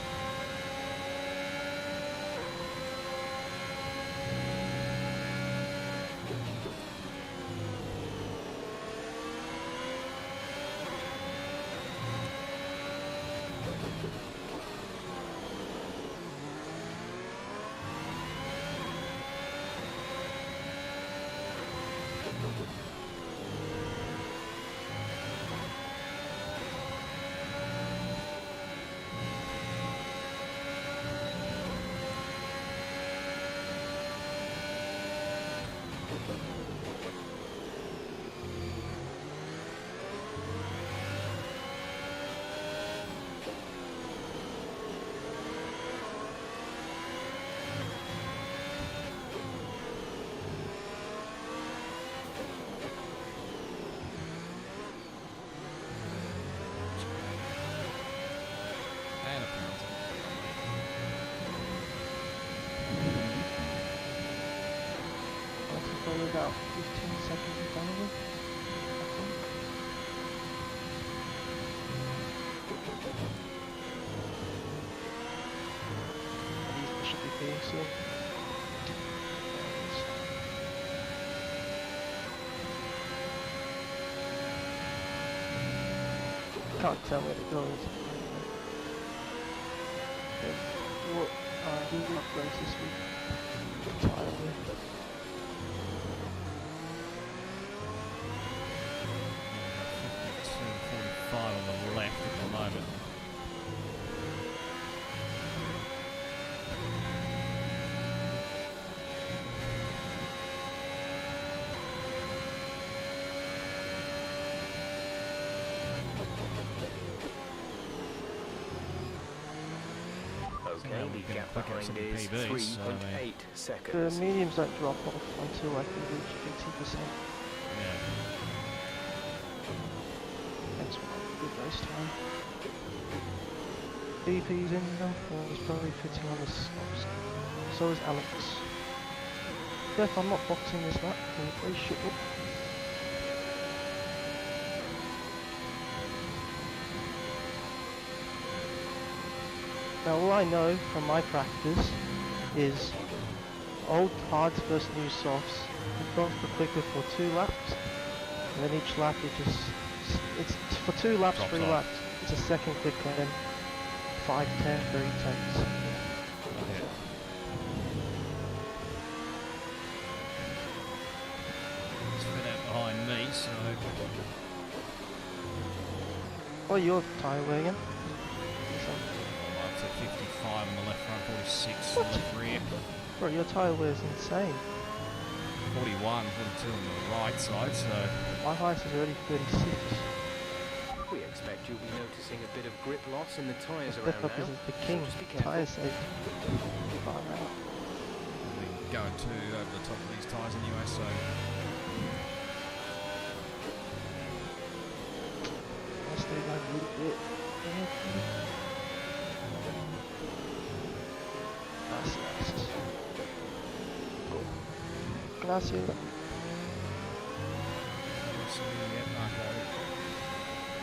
And a penalty. That's probably about 15 seconds in front of him, I think. These should be pretty soon. Can't tell where it goes. What do upgrades this week? Entirely. 45 on the left at the moment. Okay, the gap behind is 3.8 The seconds. mediums don't drop off until like you reach 80%. Yeah. Thanks for a good race time. DP's in now, he's probably fitting on the stops. So is Alex. Jeff, I'm not boxing this lap, can you please shut up? Now all I know from my practice is old hards versus new softs. It goes for quicker for 2 laps, and then each lap it's for 2 laps, Drops 3 off. laps, it's a second quicker, and then 5, 10, 30 tenths. It's fit out behind me, so What are your tyre wear again? I'm up to 55 on the left front, 46 on the left rear, Bro, your tyre wear is insane. 41, 42 on the right side, so My highest is already 36. We expect you'll be noticing a bit of grip loss in the tyres Step around up now. is the king. Just be careful. Tyre safe. Far out. we're going to over the top of these tyres anyway, so Let's stay back a little bit. Gracias. Gracias.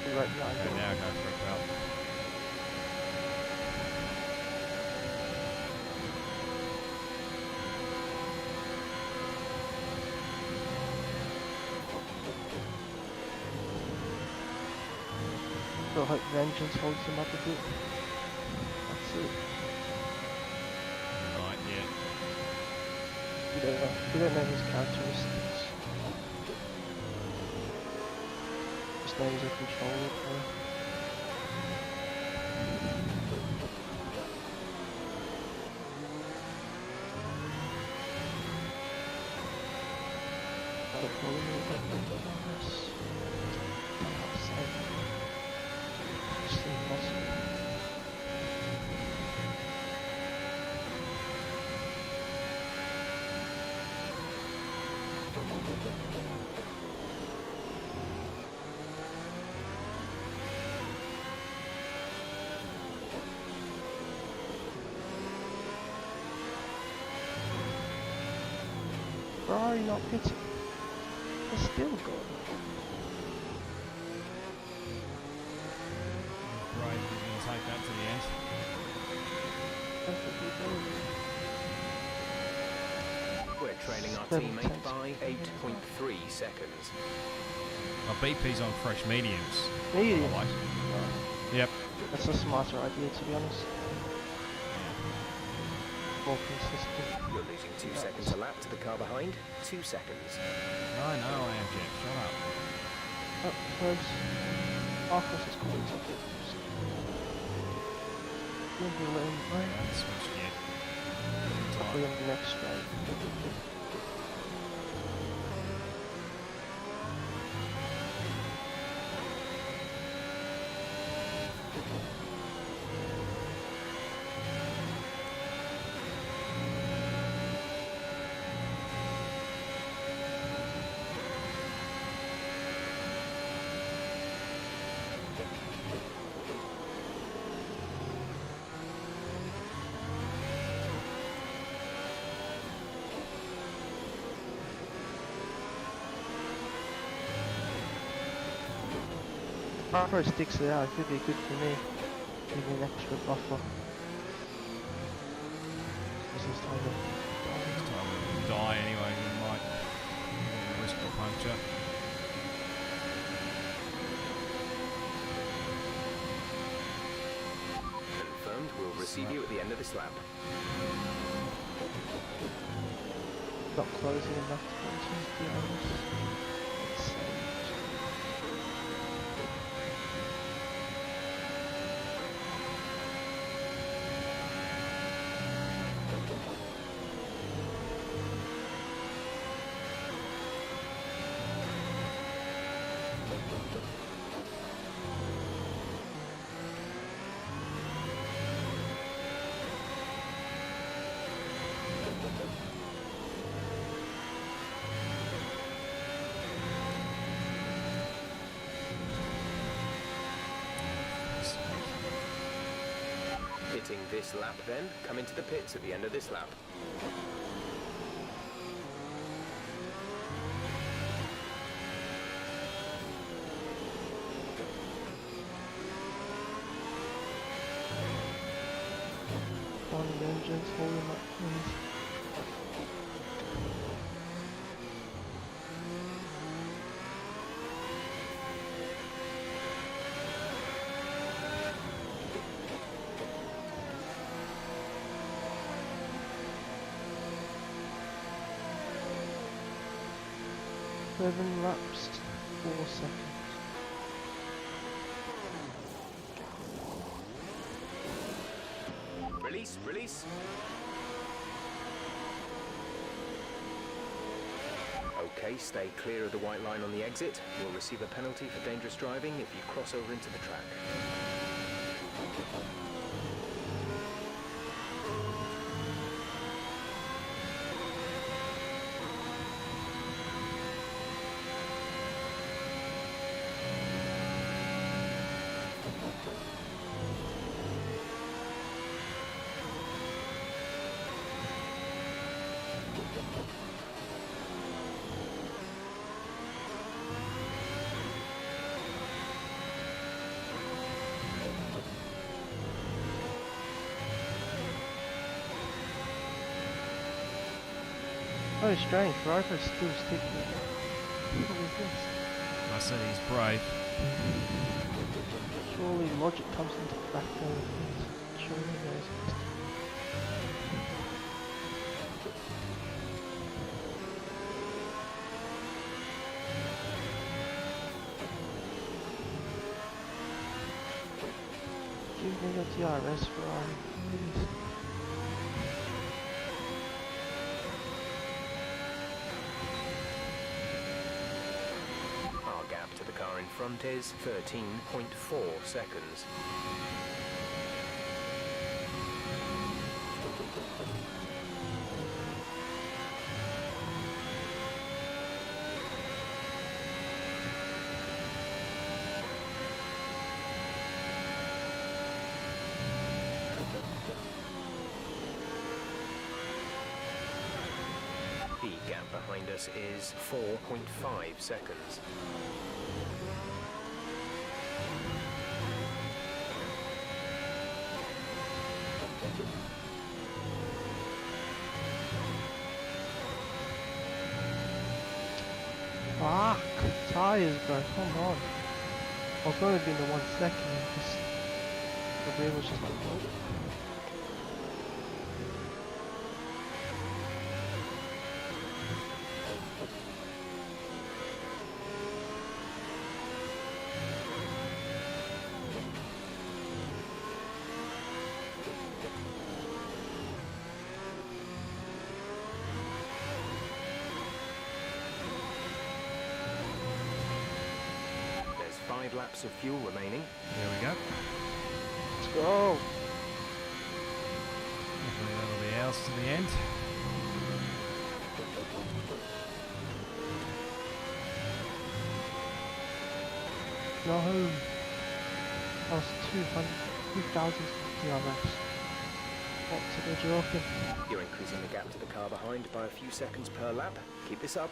Right behind okay, you. now go for a pal. So I hope Vengeance holds him up a bit. That's it. Right, yeah. We don't know his characteristics. Just know he's a controller player. Gotta follow me a bit on this. Just impossible. Ferrari not pitting. They're still good. Right, we're going to take that to the end. Perfectly good. We're trailing our 7 teammate tenths. by 8.3 seconds. Our BP's on fresh mediums. Medium. by the way. Oh, Yep. that's a smarter idea, to be honest. More consistent. You're losing 2 seconds a lap to the car behind. 2 seconds. I know I am, Jeff. Shut up. Up close. Marcus is called to it. You'll be letting I haven't switched yet. probably on the next straight. After it sticks it out, it could be good for me. Give me an extra buffer. This is time to This time we'll die anyway. We might risk a puncture. receive you at the end of this lap. Not closing enough to mention, to be honest. Let's see. Hitting this lap then, come into the pits at the end of this lap. On the engines, holding up, please. Seven laps, 4 seconds. Release, release. Okay, stay clear of the white line on the exit. You'll receive a penalty for dangerous driving if you cross over into the track. Oh, strange, Rover's still sticking. What is this? I said he's brave. Surely logic comes into factor with things. Surely there's... Give me a DRS, Ferrari, please. Our gap to the car in front is 13.4 seconds. The gap behind us is 4.5 seconds. Fuck! Tires, bro, come on. I was going to be in the 1 second and just... the wheel was just like, nope. There's 5 laps of fuel remaining. There we go. Let's go! Hopefully that'll be ours to the end. No! That was 2,000 DRS. What to the joking? You're increasing the gap to the car behind by a few seconds per lap. Keep this up.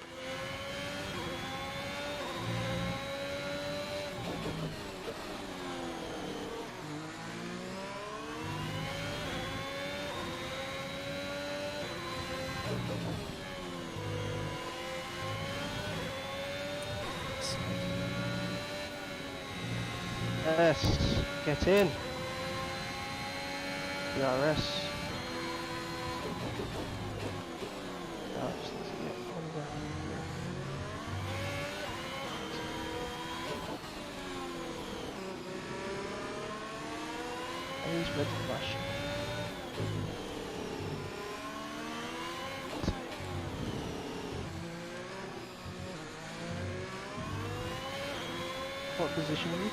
Yes! Get in! DRS. Now I just need to get under. And he's ready to flash. What position are you?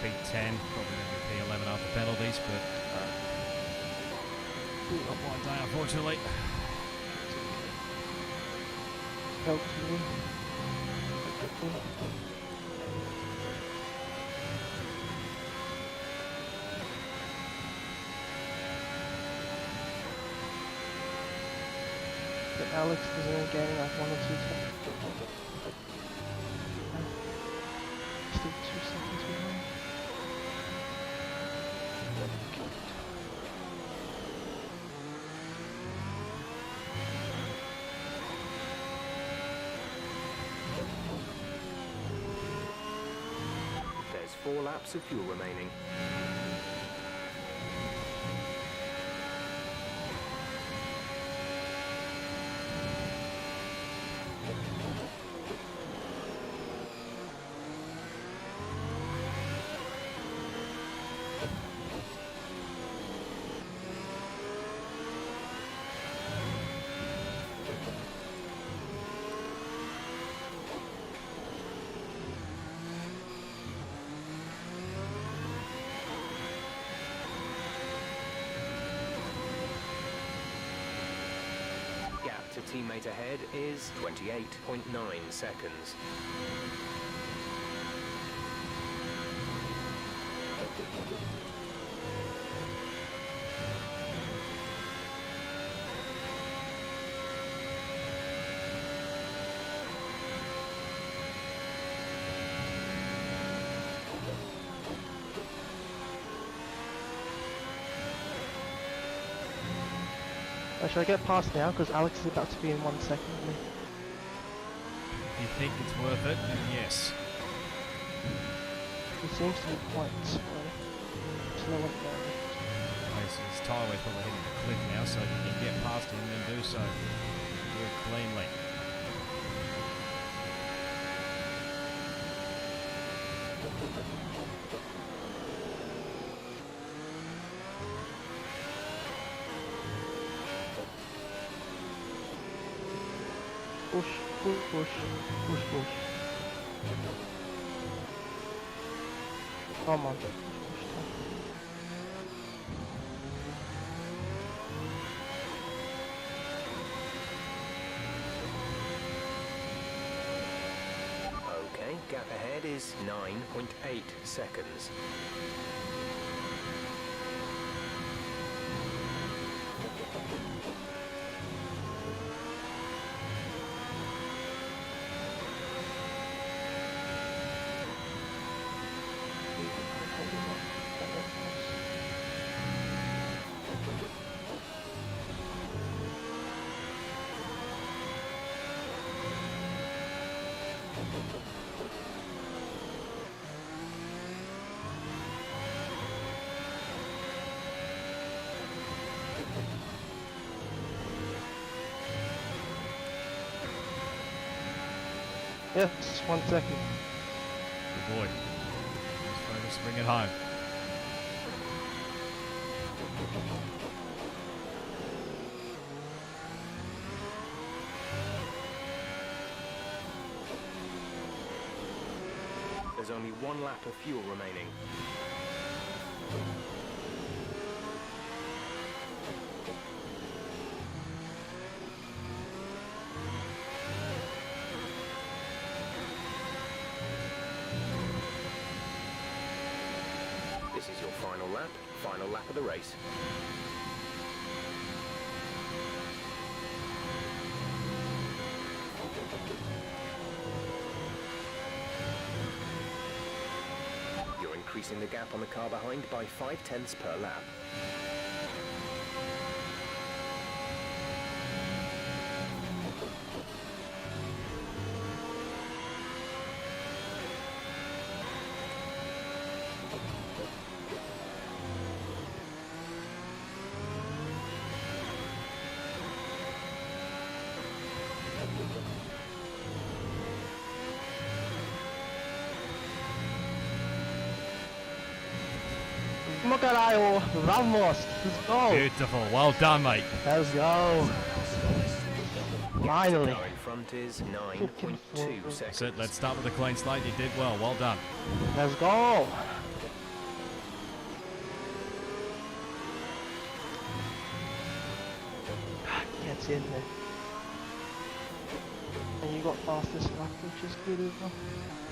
P10, probably going to be P11 after penalties, but not my day, unfortunately. Helps me. But Alex is only gaining like 1 or 2 seconds. Still 2 seconds behind. There's 4 laps of fuel remaining. Gap to teammate ahead is 28.9 seconds. Should I get past now? Because Alex is about to be in 1 second with me. If you think it's worth it, then yes. He seems to be quite slow. Slow at the moment. His tyre's probably hitting the cliff now, so if you can get past him, then do so. Do it cleanly. Push, push, push, push, push. Come on. Okay, gap ahead is 9.8 seconds. Yes, 1 second. Good boy. Let's focus, bring it home. There's only 1 lap of fuel remaining. This is your final lap of the race. You're increasing the gap on the car behind by 0.5 per lap. Carajo! Vamos! Let's go! Beautiful. Well done, mate. Let's go! Finally! Car in front is 9.2 That's seconds. it. Let's start with a clean slate. You did well. Well done. Let's go! Gets in there. And you got fastest lap, which is good as well.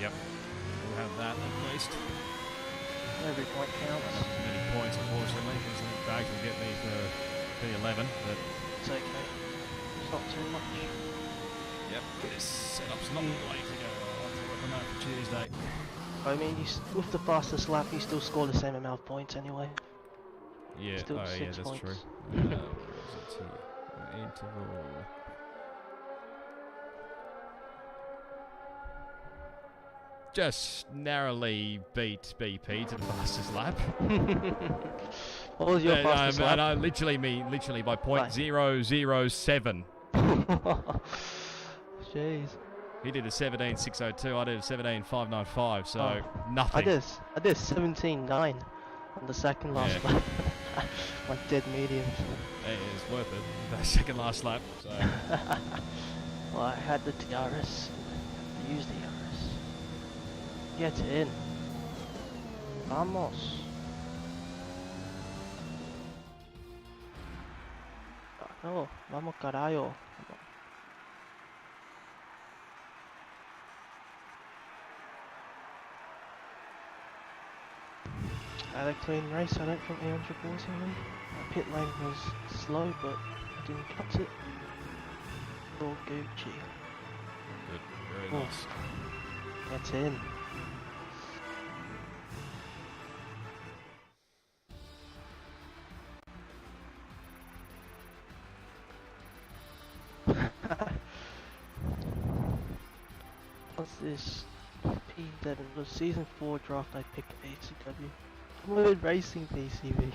Yep. We'll have that at least. Every point counts. Many points, unfortunately, because the bags will get me for P11, but It's okay. It's not too much. yep, this setup's not the way to go. I'll have to work on that for Tuesday. I mean, with the fastest lap, you still score the same amount of points anyway. Yeah, Still oh yeah, 6 that's points. true. Where is it here? Interval. Just narrowly beat BP to the fastest lap. What was your fastest lap? No, literally by point Right. 007. Jeez. He did a 17.602. I did a 17.595. So Oh. nothing. I did 17.9 on the second last Yeah. lap. My dead medium. It is worth it. The second last lap. So Well, I had the TRS. I used the TRS. Get in. Vamos. No, vamos carajo. I had a clean race, I don't think anyone's reporting me. My pit lane was slow, but I didn't cut it. All Gucci. good. Very Oh. nice. Get in. What's this? P7 was season 4 draft. I picked ACW. Word racing PCV.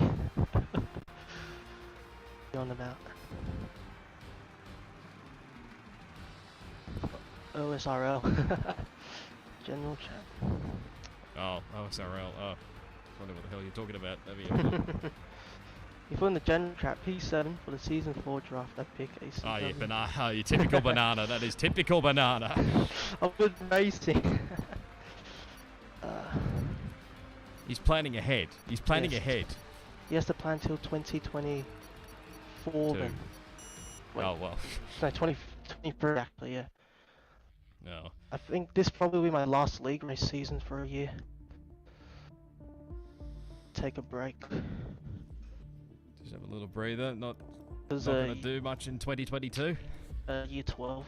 You on about? OSRL. General chat. Oh, SRL. Oh, I wonder what the hell you're talking about. Maybe. If we're in the general chat, P7 for the season 4 draft. I pick ACW. Oh, yeah, banana. Oh, you typical banana. That is typical banana. I'm good racing. He's planning ahead. He's planning Yes. ahead. He has to plan till 2024 Two. then. Wait. Oh, well. No, 2023 actually, yeah. No. I think this probably will be my last league race season for a year. Take a break. Just have a little breather. Not There's going to do much in 2022. year 12.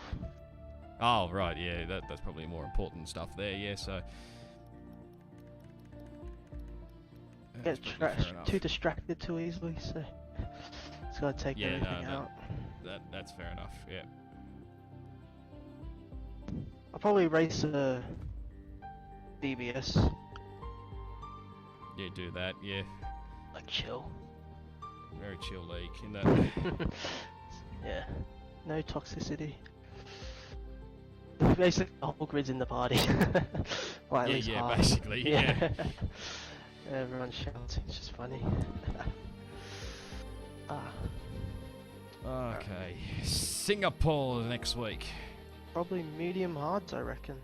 Oh, right. Yeah, that's probably more important stuff there. Yeah, so. Get That's probably fair enough. too distracted too easily, so it's gotta take Yeah, everything no, out. That's fair enough. Yeah. I'll probably race a DBS, Yeah, do that. Yeah. like chill. Very chill league in that. Yeah, no toxicity. Basically, the whole grid's in the party. Well, at least half. Basically. Yeah. Everyone's shouting, it's just funny. Okay. Singapore next week. Probably medium hards, I reckon.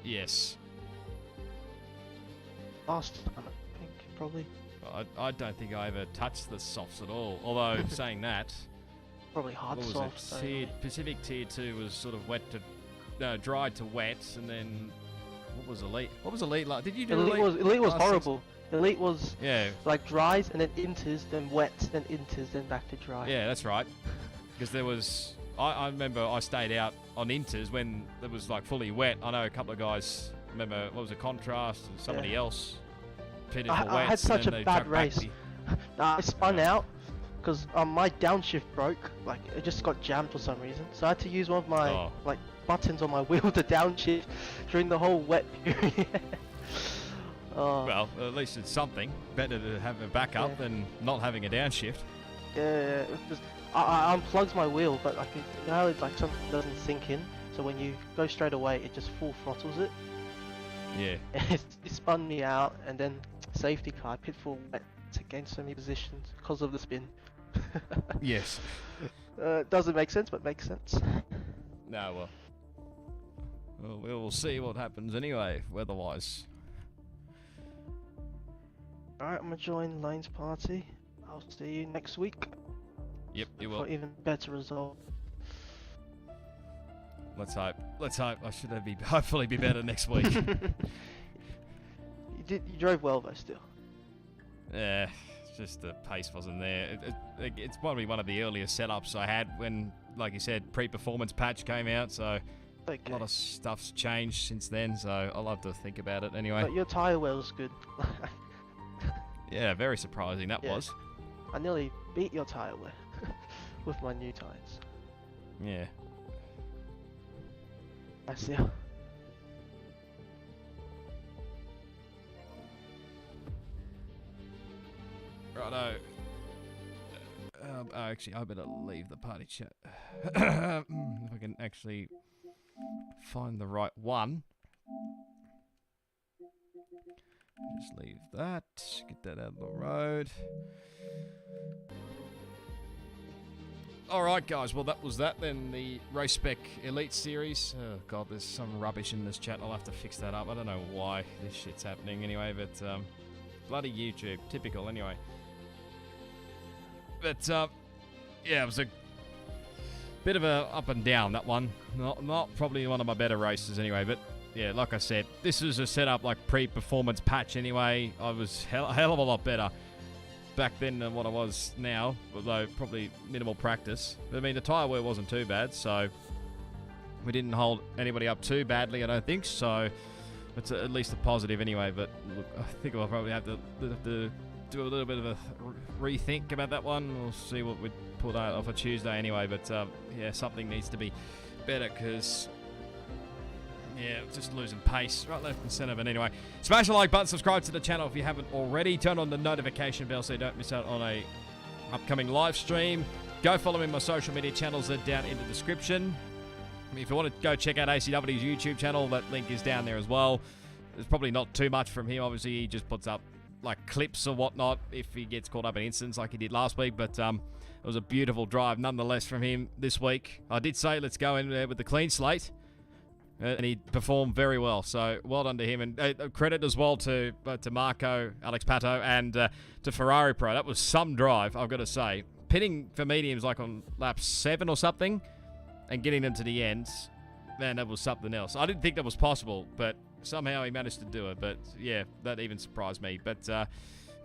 Yes. Last time, I think, probably. I don't think I ever touched the softs at all. Although, saying that, Probably hard what was soft. it? Pacific Tier 2 was sort of dry to wet, and then what was Elite? What was Elite like? Did you do Elite was last horrible. Elite was Yeah, like dries and then inters, then wets, then inters, then back to dry. yeah, that's right. Because there was, I remember I stayed out on inters when it was like fully wet. I know a couple of guys. Remember what was it, Contrast and somebody else pitted for wets. I had such and a then they bad chucked back race. I spun out because my downshift broke. Like it just got jammed for some reason. So I had to use one of my Oh. like buttons on my wheel to downshift during the whole wet period. Oh, Well, at least it's something. Better to have a backup Yeah. than not having a downshift. yeah, it just, I unplugged my wheel, but like you know, how it's like something doesn't sink in. So when you go straight away, it just full throttles it. Yeah. It spun me out, and then safety car, I pit for wet to gain so many positions because of the spin. Yes. Doesn't make sense, but makes sense. No, well, we'll see what happens anyway, weather-wise. Alright, I'm gonna join Lane's party. I'll see you next week. Yep, you For will. even better result. Let's hope. Let's hope. I should hopefully be better next week. You drove well though, still. Yeah, it's just the pace wasn't there. It's probably one of the earliest setups I had when, like you said, pre-performance patch came out, so Okay. a lot of stuff's changed since then, so I'll have to think about it anyway. But your tyre wear was good. Yeah, very surprising that Yeah. was. I nearly beat your tyre wear with my new tyres. Yeah. I see ya. Righto. Actually, I better leave the party chat. If I can actually find the right one. Just leave that. Get that out of the road. Alright, guys. Well, that was that then. The Race Spec Elite Series. Oh, God, there's some rubbish in this chat. I'll have to fix that up. I don't know why this shit's happening anyway, but bloody YouTube. Typical anyway. But, yeah, it was a bit of a up and down, that one. Not probably one of my better races anyway, but yeah, like I said, this was a setup like pre-performance patch anyway. I was hell of a lot better back then than what I was now, although probably minimal practice. But I mean, the tyre wear wasn't too bad, so we didn't hold anybody up too badly, I don't think, so it's at least a positive anyway. But look, I think I'll probably have to do a little bit of a rethink about that one. We'll see what we put out for Tuesday anyway, but yeah, something needs to be better because yeah, just losing pace right, left and centre. But anyway, smash the like button, subscribe to the channel if you haven't already, turn on the notification bell so you don't miss out on a upcoming live stream. Go follow me on my social media channels, they're down in the description. If you want to go check out ACW's YouTube channel, that link is down there as well. There's probably not too much from him, obviously he just puts up like clips or whatnot if he gets caught up in incidents like he did last week, but it was a beautiful drive nonetheless from him this week. I did say let's go in there with the clean slate, and he performed very well, so well done to him, and credit as well to Marco, Alex Pato, and to Ferrari Pro. That was some drive, I've got to say. Pitting for mediums like on lap 7 or something and getting them to the end, man, that was something else. I didn't think that was possible, but somehow he managed to do it. But yeah, that even surprised me. But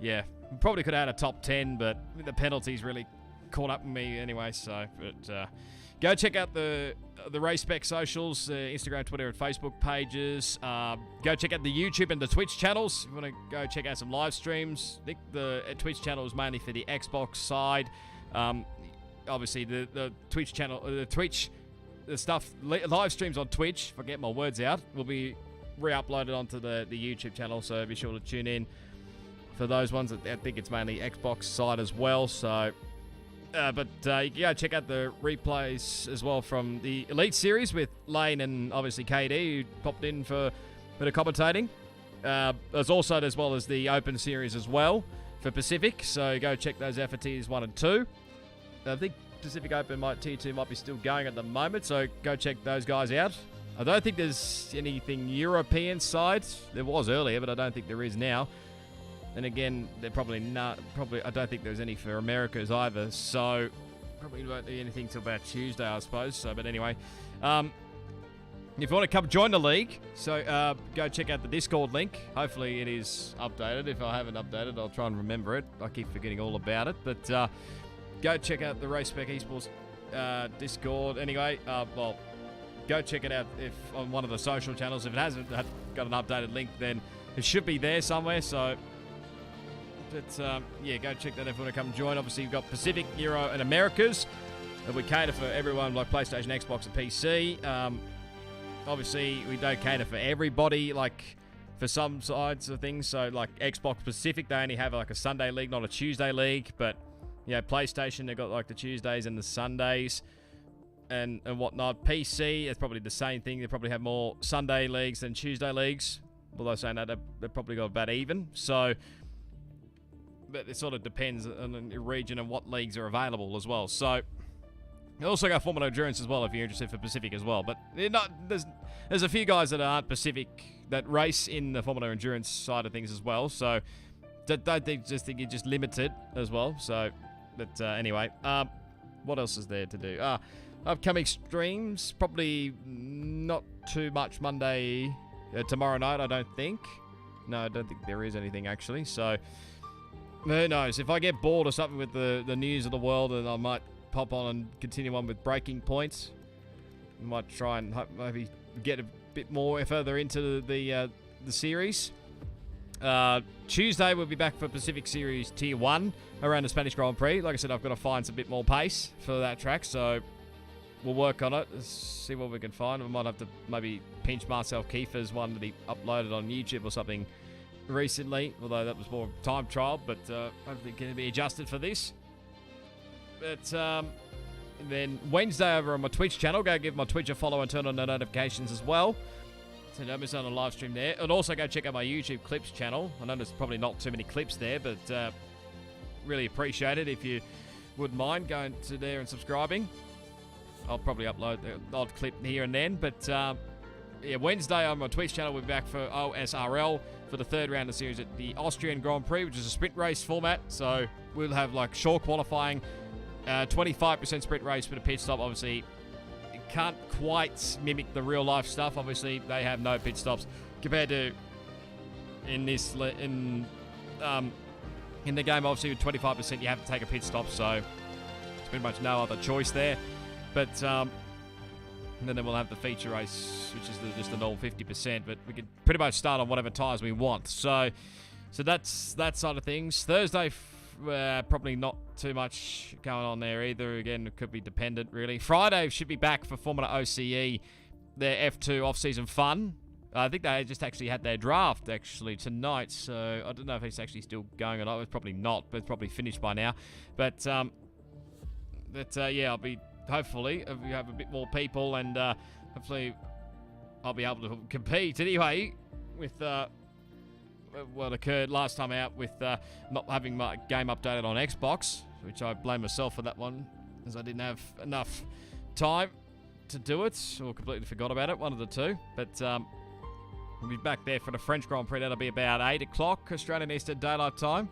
yeah, probably could have had a top 10, but the penalties really caught up with me anyway. So, but go check out the Race Spec socials, Instagram, Twitter, and Facebook pages. Go check out the YouTube and the Twitch channels. If you want to go check out some live streams, I think the Twitch channel is mainly for the Xbox side. Obviously, the Twitch channel, the stuff, live streams on Twitch, if I get my words out, will be re-uploaded onto the YouTube channel, so be sure to tune in for those ones. I think it's mainly Xbox side as well, so but you can go check out the replays as well from the Elite Series with Lane and obviously KD, who popped in for a bit of commentating. There's also as well as the Open Series as well for Pacific, so go check those out for Tiers 1 and 2. I think Pacific Open Tier 2 might be still going at the moment, so go check those guys out. I don't think there's anything European side. There was earlier, but I don't think there is now. And again, they're probably not. I don't think there's any for Americas either. So probably won't do anything till about Tuesday, I suppose. So, but anyway, if you want to come join the league, so go check out the Discord link. Hopefully it is updated. If I haven't updated, I'll try and remember it. I keep forgetting all about it. But go check out the Race Spec Esports Discord. Anyway, well, go check it out if on one of the social channels. If it hasn't got an updated link, then it should be there somewhere. So, but yeah, go check that if you want to come join. Obviously, you've got Pacific, Euro, and Americas. And we cater for everyone like PlayStation, Xbox, and PC. Obviously, we don't cater for everybody, like for some sides of things. So, like Xbox Pacific, they only have like a Sunday league, not a Tuesday league. But, you know, PlayStation, they've got like the Tuesdays and the Sundays. And whatnot. PC, it's probably the same thing. They probably have more Sunday leagues than Tuesday leagues. Although saying that, they've probably got about even. So, but it sort of depends on the region and what leagues are available as well. So, you also got Formula Endurance as well if you're interested for Pacific as well. But there's a few guys that aren't Pacific that race in the Formula Endurance side of things as well. So, don't think you're just limited as well. So, but anyway, what else is there to do? Upcoming streams, probably not too much Monday, tomorrow night, I don't think. No, I don't think there is anything actually. So, who knows? If I get bored or something with the news of the world, then I might pop on and continue on with Breaking Points. I might try and maybe get a bit more further into the series. Tuesday we'll be back for Pacific Series Tier 1 around the Spanish Grand Prix. Like I said, I've got to find some bit more pace for that track, so we'll work on it, see what we can find. We might have to maybe pinch Marcel Kiefer's one that he uploaded on YouTube or something recently, although that was more time trial, but hopefully it can be adjusted for this. But then Wednesday over on my Twitch channel, go give my Twitch a follow and turn on the notifications as well, so don't miss out on a live stream there. And also go check out my YouTube clips channel. I know there's probably not too many clips there, but really appreciate it if you wouldn't mind going to there and subscribing. I'll probably upload the odd clip here and then, but yeah, Wednesday on my Twitch channel we'll be back for OSRL for the third round of the series at the Austrian Grand Prix, which is a sprint race format. So we'll have like short qualifying, 25% sprint race with a pit stop. Obviously, it can't quite mimic the real life stuff. Obviously, they have no pit stops compared to in the game. Obviously, with 25%, you have to take a pit stop. So there's pretty much no other choice there. But and then we'll have the feature race, which is just the normal 50%. But we can pretty much start on whatever tyres we want. So that's that side of things. Thursday, probably not too much going on there either. Again, it could be dependent, really. Friday should be back for Formula OCE, their F2 off-season fun. I think they just actually had their draft, actually, tonight. So I don't know if it's actually still going or not. It's probably not, but it's probably finished by now. But yeah, I'll be... Hopefully, if we have a bit more people, and hopefully I'll be able to compete anyway with what occurred last time out with not having my game updated on Xbox, which I blame myself for that one, as I didn't have enough time to do it, or completely forgot about it, one of the two. But we'll be back there for the French Grand Prix. That'll be about 8 o'clock Australian Eastern Daylight Time.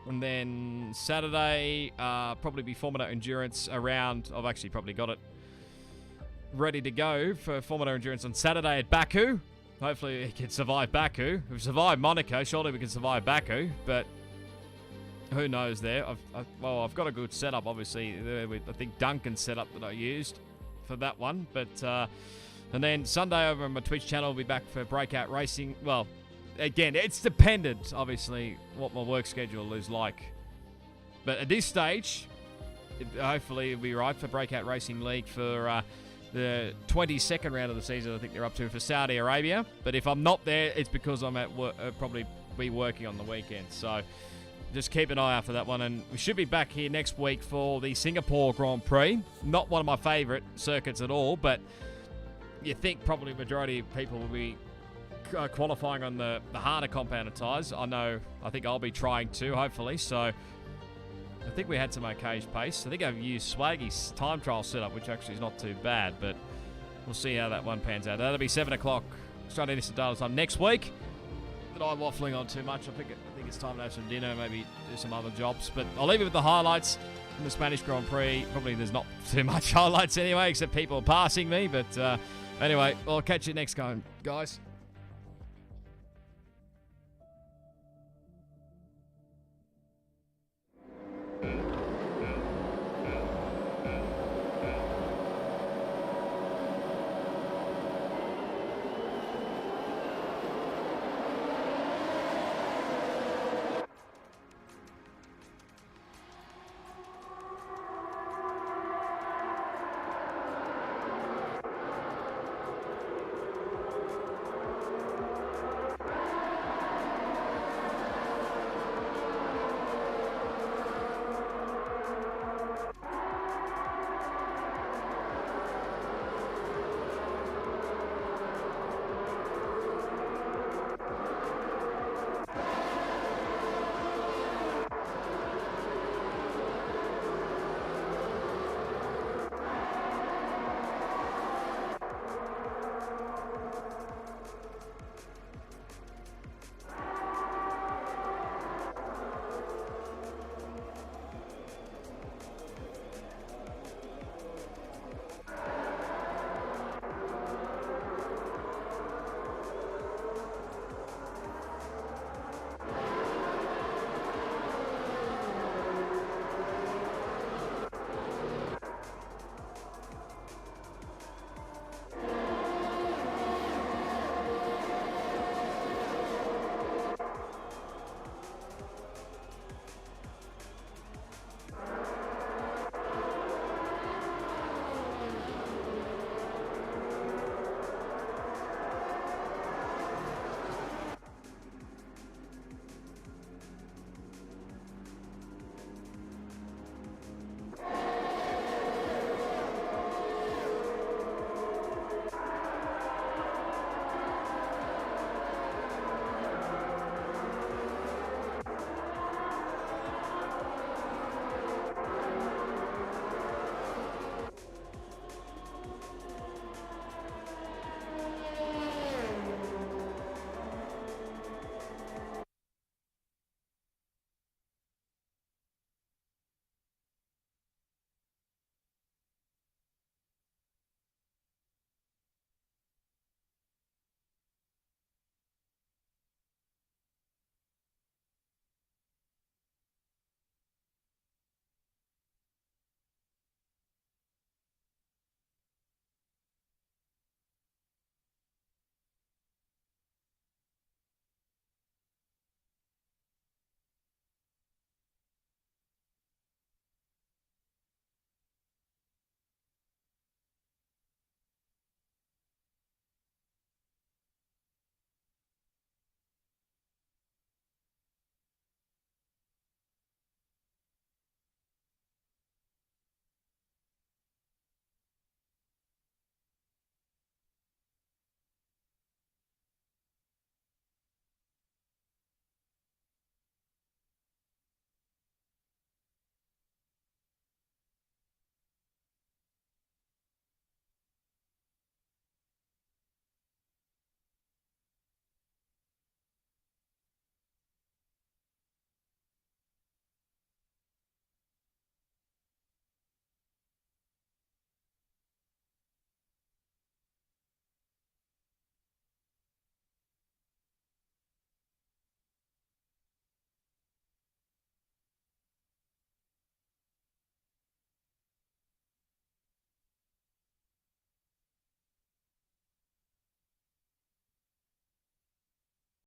And then Saturday, probably be Formula Endurance around. I've actually probably got it ready to go for Formula Endurance on Saturday at Baku. Hopefully we can survive Baku. We've survived Monaco. Surely we can survive Baku. But who knows there. I've got a good setup, obviously. I think Duncan's setup that I used for that one. But and then Sunday over on my Twitch channel, we'll be back for Breakout Racing. Well... Again, it's dependent, obviously, what my work schedule is like. But at this stage, hopefully it'll be right for Breakout Racing League for the 22nd round of the season. I think they're up to for Saudi Arabia. But if I'm not there, it's because I'm at work, probably be working on the weekend. So just keep an eye out for that one. And we should be back here next week for the Singapore Grand Prix. Not one of my favourite circuits at all, but you think probably the majority of people will be qualifying on the harder compounded tyres. I think I'll be trying to, hopefully. So I think we had some okay pace. I think I've used Swaggy's time trial setup, which actually is not too bad, but we'll see how that one pans out. That'll be 7 o'clock Australian Eastern Daylight Time next week. But I'm waffling on too much. I think it's time to have some dinner, maybe do some other jobs. But I'll leave it with the highlights from the Spanish Grand Prix. Probably there's not too much highlights anyway, except people passing me. But anyway, I'll catch you next time, guys.